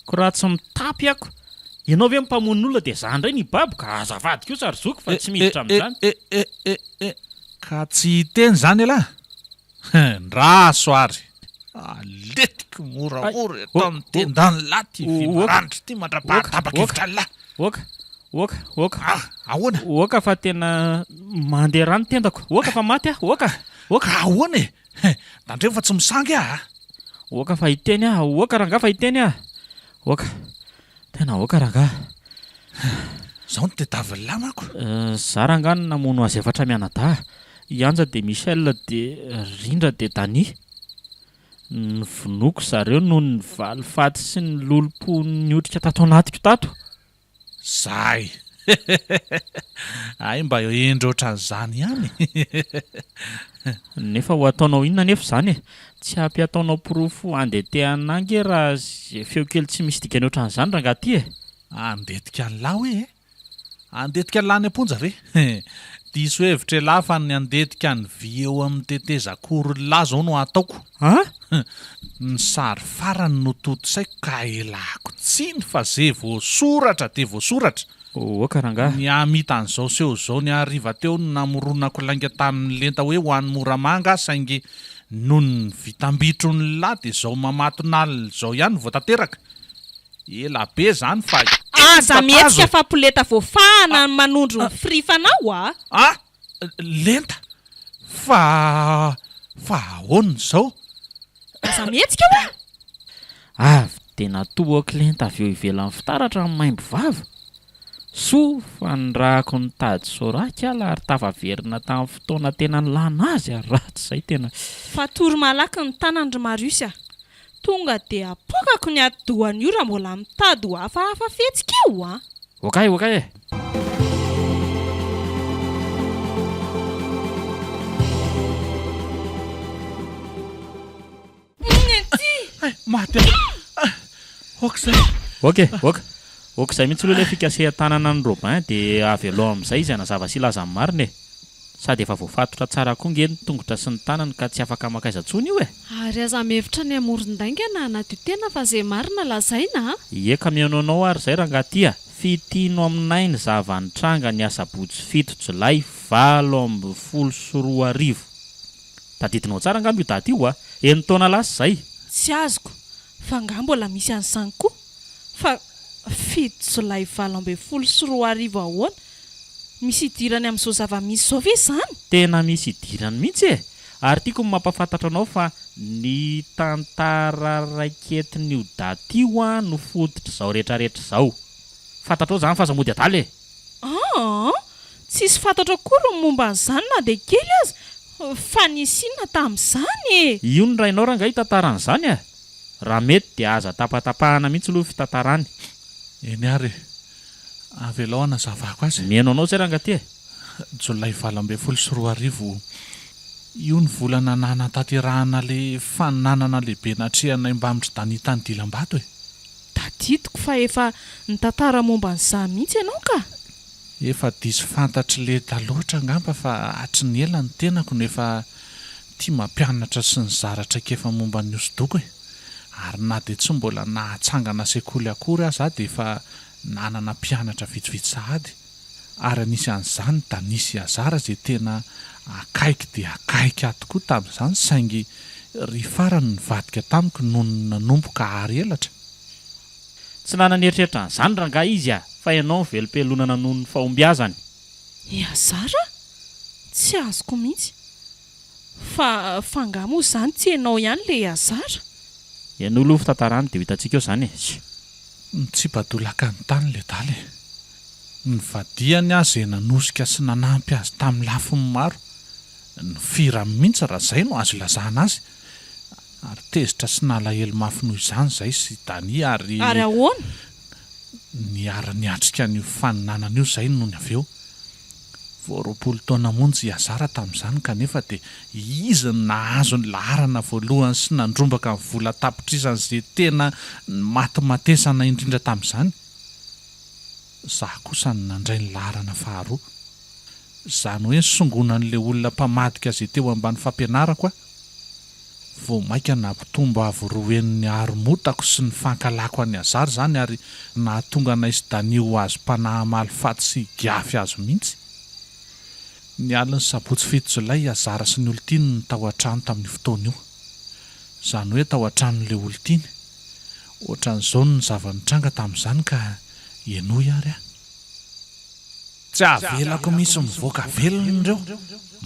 Ko raha tsy mitapy ako. Ianao ve mpamon'olona dia zany indray ny babo ka azafady koa sary zoko fa tsy miditra amin'izany. Ka tsy hiteny zany lahy. Ndraso ary. Aletika moramora eto amin'ny tendan'ny lahy ty vy marandry ty mandrapahatabaka efitra ny lahy. Oka. Ahoana? Oka fa tena mandeha rano tendako. Oka fa maty ah. Oka. Ahoana e? Dandreo fa tsy misangy ah. Oka fa hiteny ah. Oka ranga fa hiteny ah. Oka. Tena oka ranga. Zao ny tedavy lamako. Za ranga namono azy efatra mianadahy. Ianja de Michel de Rindra de Dany. Ny vinoko zareo no ny valifaty sy ny lolopo ny otrika tato anatiko tato. Zay. Ay mba endro ohatran'izany ihany. Nefa ho ataonao inona nefa zany e? Tsy ampy ataonao porofo andetehana ange raha feo kely tsy misy dikany ohatran'izany ranga ty e. Andetika ny lahy hoe. Andetika ny lahy ny amponja ve? Diso hevitra lahy fa ny andetika ny vy eo amin'ny tetezakoro lahy zao no ataoko. Ny sary farany no toto-saiko ka elako tsiny fa zay voasoratra de voasoratra. Oka ranga. Ny amitan'izao seho zao ny ariva teo no namoronako lainga tamin'ny lenta hoe ho an'ny moramanga saingy no ny vitambitro ny lahy de zao mamatonal zao ihany voatateraka. Ela be zany fa aza mihetsika fa poleta voafahana manondro ny frifanao a. Lenta. Fa ahoana zao? Aza mihetsika hoe. Avy tena tohako lenta avy eo ivelan'ny fitaratra ny maimbo vava. So fa nyrahako ny tady soraka ala ary tafaverina tamin'ny fotoana tena nilana azy ary ratsy zay tena. Fa tory malaky ny tanandry Marius a. Tonga dia apokako ny atidohany io raha mbola mitady ho hafahafa fetsika eo a. Okay e. maty okzay okzay mihitsy aloha ilay fikasehan-tanana ny Robin dia avy aloha amin'izay izy anazava sy ilazany marina sady efa voafatotra tsara koa nge ny tongotra sy ny tanany ka tsy afaka makaiza-tsony io Ary aza mihevitra ny amoron-daingana anaty tena fa izay marina lazaina eka mihaonao ary izay rangaty fitino aminay ny zavanitranga ny asabotsy 7 Jolay 2024 tadidinao tsara angambo io daty io eny taona lasa izay tsy azoko fa nga mbola misy an'izany koa fa 7 Jolay 2024 ahoana misy idirany amin'izao zava-misy zao ve izany tena misy idirany mihitsy ary tiako ny mampafantatra anao fa ny tantara raiketin'io daty io no fototra izao rehetrarehetra izao fantatrao izany fa zamody adaly tsisy fantatra kory ny momba an'izany na dia kely azy fa nisinna tamin'izany io ny rainao ranga hitantaran'izany raha mety dia aza tapatapahana mihitsy aloha fitantarany eny ary avelao anazavako azy mihainao zay rangaty Jolay 2024 io ny volana nanatanterahana le fananana lehibe natrehana Imbamitry Danita ny Dilambato tadidiko fa efa nitantara momba an'izany mihitsy ianao ka efa diso fantatry le taloatra ngamba fa hatry ny ela ny tenako nefa tia mampianatra sy ny zaratra kefa momba ny hosodoko ary na dia tsy mbola nahatsangana sekoly akory aza dia efa nanana mpianatra vitsivitsy sahady ary anisy an'izany da nisy azara izay tena akaiky dia akaiky ahy tokoa tamin'izany saingy ry farany nivadika tamiko noho ny nanomboka ary elatra tsy nananeritreritra an'izany rangahy izy fa ianao velom-pelonana noho ny fahombiazany azara tsy azoko mihitsy fa fangamo izany tsy ianao ihany le azara ian'olo fitantarany dia hitantsika eo izany nitsipatolaka ny tany le daly ny vadiany azy nanosika sy nanampy azy tamin'ny lafiny maro ny fira mihitsy raha izay no azo ilazana azy ary tezitra sy nalahelo mafy noho izany izay sy Dani ary ahoana ny ara-niatrika ny faninanana io izay noho ny avy eo 20 taona monjy azara tamin'izany kanefa dia izy nahazo ny laharana voalohany sy nandrombaka ny vola tapitrisany izay tena matimatesana indrindra tamin'izany zaho kosa ny nandray ny laharana faharoa izany hoe songonan'ilay olona mpamadika izay teo ambany fampianarako vao maika nampitombo avo roen'ny aromotako sy ny fankalako any azara izany ary nahatonga anay sy Dani ho azo mpanahamaly faty sy giafy azo mihitsy ny aliny sabotsy 7 Jolay azara sy ny olon-tiny ny tao an-trano tamin'ny fotoana io izany hoe tao an-tranon'ilay olon-tiny ohatran'izao ny zavanitranga tamin'izany ka ianoy ary tsy avelako misy mivoaka velona indreo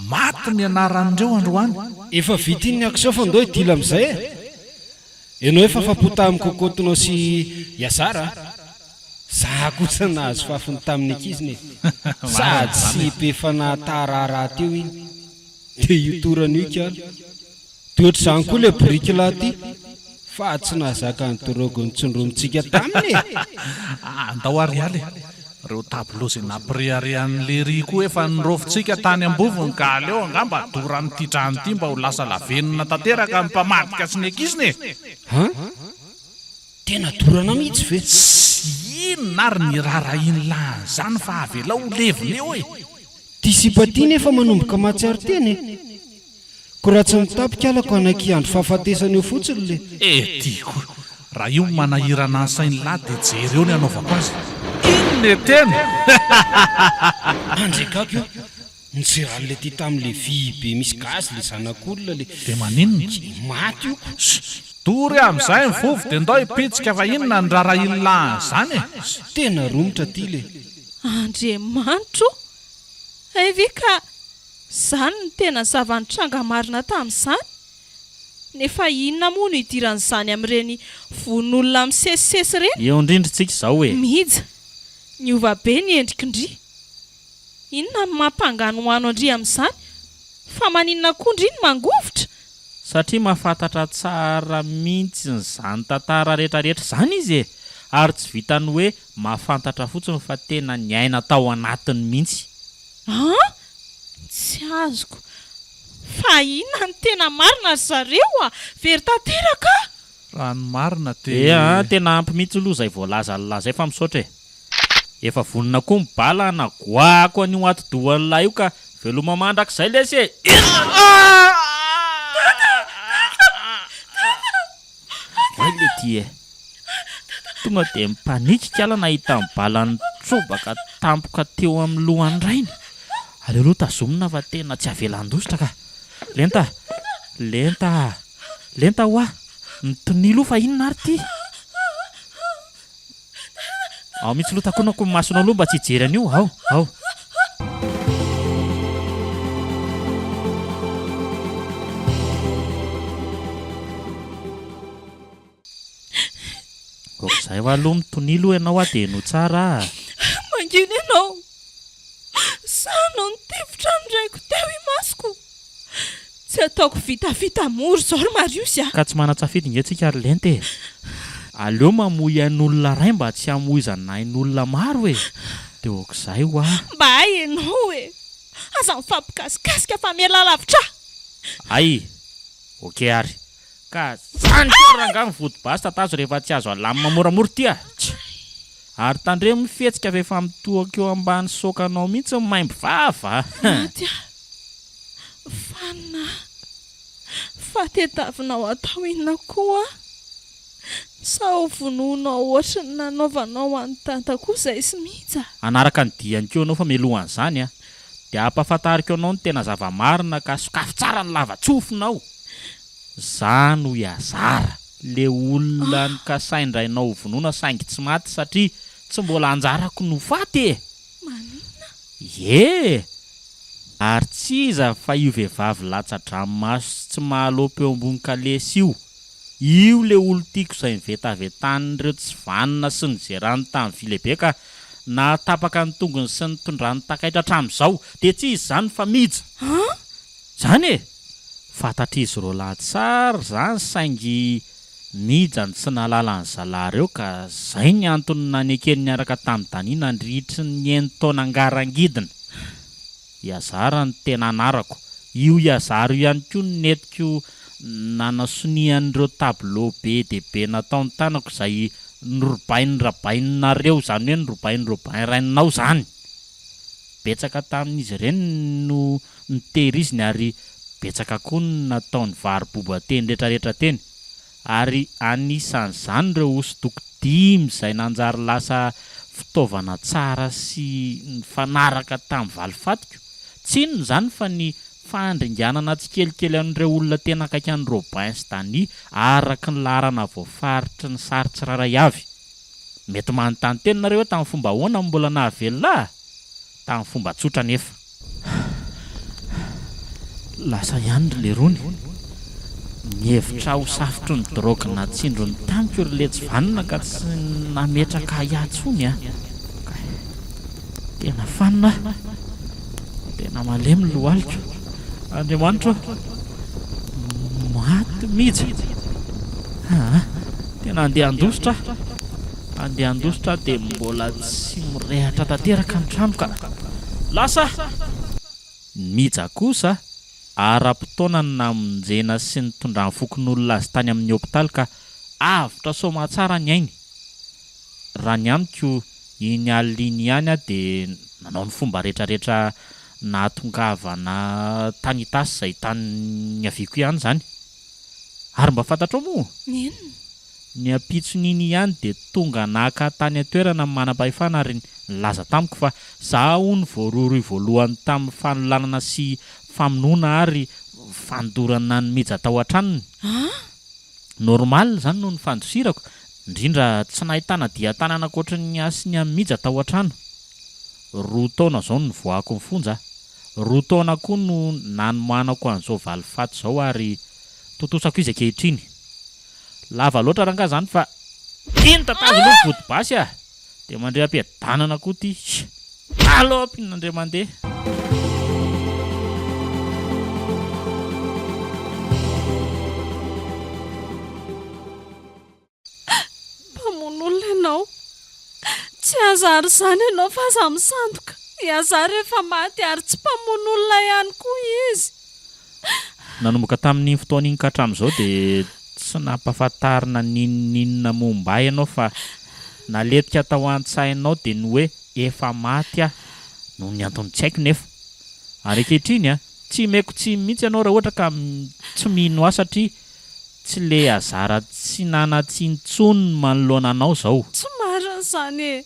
maty ny anaran'ireo androany efa vita iny akizao fa ndao idila amin'izay ianao efa fapota amin'ny kokotinao sy iazara za kosa nahazo fafiny tamin'ny akiziny sady sy be fanatararaha teo iny dia iotorana io kala dia ohatr'izany koa ilay brika laty fa tsy nahazaka ny torogo ny tsondromintsika taminy andao arialy reo tableau izay nampireharehan'le ry koa efa nirofintsika tany ambovony ka aleo angamba doran'ity trano ity mba ho lasa lavenina tanteraka ny mpamadika sy ny akiziny tena dorana mihitsy ve sy inona ary ny rarahiny lan'izany fa avelao ho levina eo tisipatiny efa manomboka matsiary teny ko raha tsy mitapika alako anaky andro fahafatesana eo fotsiny le tiako raha io manahirana ny sainy lahy dia jery eo ny anaovako azy inona teny andrekako io nijeran'le ty tamin'le vy be misy gazy le zanak'olona le dia maninona maty io tory amin'izay ny vovo dia ndao hipitsika fa inona ny rarahiny lan'izany tena romotra ty le Andriamanitro ve ka izany ny tena zavanitranga marina tamin'izany nefa inona moa no idiran'izany amin'ireny von'olona misesisesy ireny eo indrindritsika izao hoe mihija ny ova be ny endrikindry inona ny mampangano ho ano andry amin'izany fa maninona koa ndry ny mangovotra satria mahafantatra tsara mihitsy nyzany tantara rehetrarehetra izany izy ary tsy vitany hoe mahafantatra fotsiny fa tena ny aina tao anatiny mihitsy tsy azoko fa inona ny tena marina ry zareo very tanteraka raha ny marina tena ampy mihitsy aloha zay voalazalazay fa misaotra efa vonina koa mibala na goako an'io atidohan'lahy io ka veloma mandrak'izay lesy le ty tonga dia mipanikika ala nahita mibalany trobaka tampoka teo amin'ny lohany rainy aleo aloha tazomina fa tena tsy avelan-dositra ka lenta ho nitonilo fa inona ary ty ao mihitsy aloha takonako ny masonao aloha mba tsy hijery an'io ao okizay ho aloha mitonilo ianao dia no tsara mangina ianao sanao nitefotra ndraiko teo i masoko tsy ataoko vitavita moro zao ry Mariosy ka tsy mana-tsafidy ngentsika ary lente aleo mamoy ain'olona ray mba tsy hamoizanain'olona maro dia okizay ho mba ay ianao aza mifampikasikasika fa miala lavitra ay oke ary ka zany ranga mivody-basy tatazo rehefa tsy azo alamina moramora ty ary tandre mifetsika fa efa mitohaka eo ambany sokanao mihitsy maimby vava fanina fatetavinao atao inona koa sa ho vononao ohatry ny nanaovanao an'ny tanta koa izay sy mihitsy anaraka ny diany keo anao fa melohan'izany dia ampahafantariko anao ny tena zava-marina ka sokafy tsara ny lava-tsofinao za no iazara le olona ny kasaindrainao vonoana saingy tsy maty satria tsy mbola anjarako no faty ary tsy iza fa io vehivavy latsa-dranomaso tsy mahaloapa eo ambony kalesy io le olo tiako izay mivetavetan'ireo tsy vanina sy ny jerany tamin'ny vilehibe ka natapaka ny tongony sy ny tondrany takaitra hatramin'izao dia tsy izy zany fa mija zany fantatra izy ro lahy tsara zany saingy mijany sy nalalany zalareo ka zay ny antony nanekeny niaraka tamin'ny daniana andrihitry ny eni-taona angarangidina iazara ny tena anarako io iazara io ihany koa netiko nanasonian'ireo tableau be dia be nataony tanako izay norobainy rabainareo zany hoe norobainy raininao zany betsaka tamin'izy ireny no nitehiriziny ary betsaka koa no nataony varoboba teny rehetrarehetra teny ary anisan'izany ireo hosodoko 5 izay nanjary lasa fitaovana tsara sy fanaraka tamin'ny valifatiko tsy inona izany fa ny fandringanana tsy kelikely an'ireo olona tena akaiky an'ny Robin sy Dany araka ny laharana voafaritry ny sary tsiraray avy mety manontany teny nareo hoe tamin'ny fomba ahoana mbola nahavelona tamin'ny fomba tsotra nefa lasa ihany le rony mihevitra ho safitry ny drogy na tsindro ny tamiko ry le tsy vanina ka tsy nametraka iatsony tena fanina tena malemy lohaliko Andriamanitra maty mija tena andeha andositra dia mbola tsy mirehatra tanteraka ny trano ka lasa mija kosa ara-potoana ny namonjena sy ny tondrany fokon'olona azy tany amin'ny hôpitaly ka avitra soma tsara ny ainy raha ny amiko iny aliny ihany dia nanao ny fomba rehetrarehetra nahatongavana tany itasy izay tany aviako ihany zany ary mba fantatrao moa ny ampitson'iny ihany dia tonga naka tany atoerana manam-pahefana ary nilaza tamiko fa zaho ny voarory voalohany tamin'ny fanolanana sy famonoana ary fandorana ny mija tao an-tranony normal zany no ny fandosirako indrindra tsy nahitana dia tanana ankoatra ny asiny amin'ny mija tao an-trano 2 taona zao ny voako ny fonja 2 taona koa no nanomanako an'izao valifaty zao ary totosako izy ankehitriny lava loatra ranga zany fa iny tatazo lo vody basy dia mandray ampiadanana koa ty alo ampinandray mandeha mpamon'olona ianao tsy azary izany ianao fa aza misandoka iazary rehefa maty ary tsy mpamon'olona ihany koa izy nanomboka tamin'ny fotoan'iny ka hatramin'izao dia sy nampahafantarina ninninona momba ianao fa naletika tao an-tsainao dia ny hoe efa maty aho no ny antony tsy haiko nefa ary ankehitriny tsy maiko tsy mihitsy ianao raha ohatra ka tsy mino ahy satria tsy le azara tsy nanatsintsony manoloana anao izao. Tsy marina izany e.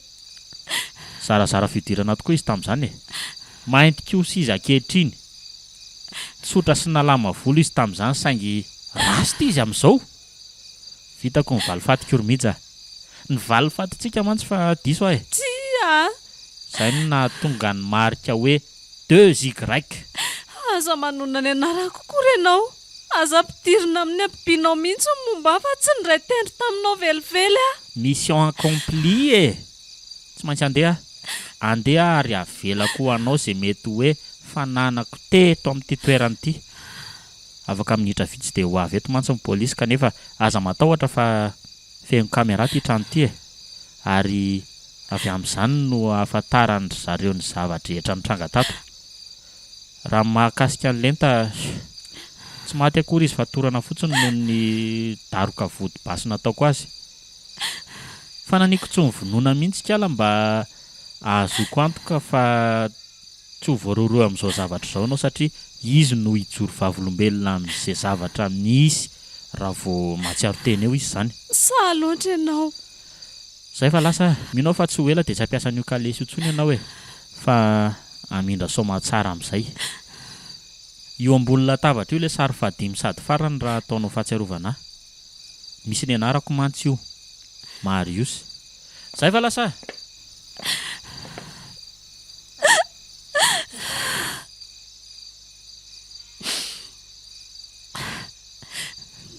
Zarazara fidirana tokoa izy tamin'izany e. Mainty kosa izy ankehitriny. Tsotra sy nalama volo izy tamin'izany saingy rasy izy amin'izao. Vitako ny valifaty koromija. Ny valifatyntsika mantsy fa diso ahy. Tia. Izay no nahatonga ny marika hoe 2Y. Aza manona ny anarako kory ianao. Aza ampidirina amin'ny ampibianao mihitsy ny momba fa tsy ny ray tendry taminao velively a. Mission accomplie e. Tsy maintsy andeha ary avelako anao izay mety hoe fananako teto amin'ity toerana ity. Afaka minitra vitsy dia ho avy eto mantsy ny pôlisy kanefa aza matahotra fa feno kamera ity trano ity e. Ary avy amin'izany no ahafantarany zareo ny zavadrehetra nitranga tato. Raha mahakasika ny lenta tsy maty akory izy fa torana fotsiny noho ny daroka vody-basy nataoko azy. Fa naniko tsy mivonoana mihitsy kala mba ahazoko antoka fa tsy ho voaroroa amin'izao zavatra izao anao satria izy no hijoro vavolombelona amin'izay zavatra misy raha vao matsiaro teny eo izy izany. Sa loatra ianao. Izay fa lasa minao fa tsy ho ela dia tsy hampiasa an'io kalesy io intsony ianao e. Fa amindra soma tsara amin'izay. Io ambony latabatra io ilay sary fahadimy sady farany raha ataonao fahatsiarovana. Misy ny anarako mantsy io. Marius. Izay fa lasa.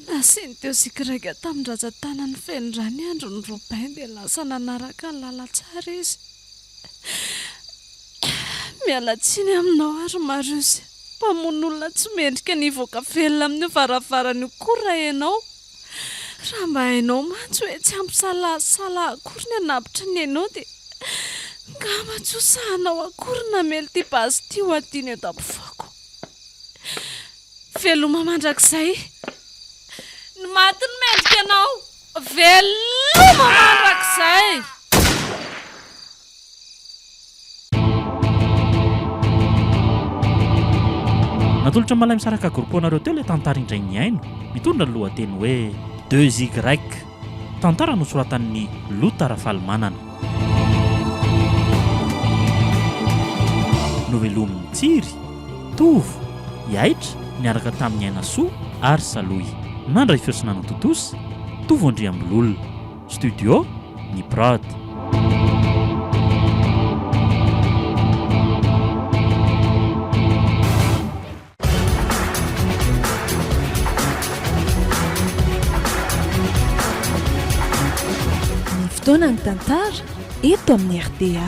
Nasiny teo sikiraika tamin'ny ratsan-tanany fendrany andro ny Robin dia lasa nanaraka ny lalatsara izy. Miala tsiny aminao ary Marius. Mpamono olona tsy mendrika ny voaka velona amin'ny varavarana io kory raha ianao. Raha mba hainao mantsy hoe tsy ampisalasala akory ny anapitra ny ianao dia ngamba tsy hosahanao akory namely ty basy ty ho adiny eto ampovoako. Veloma mandrakizay. Ny maty ny mendrika ianao. Veloma mandrakizay. Natolotra malay misaraka groupe-nareo teo ilay tantara indray ny aino mitondra ny lohateny hoe 2Y. Tantara nosoratan'ny Lota Rafalimanana. Novelomin'ny Tsiry, Tovo, Yaitra niaraka tamin'ny Aina Soa ary Saloy. Nandray fiosina Totosa, Tovo Andriambololona. Studio ny Prod. Fotoana ny tantara eto amin'ny RDA.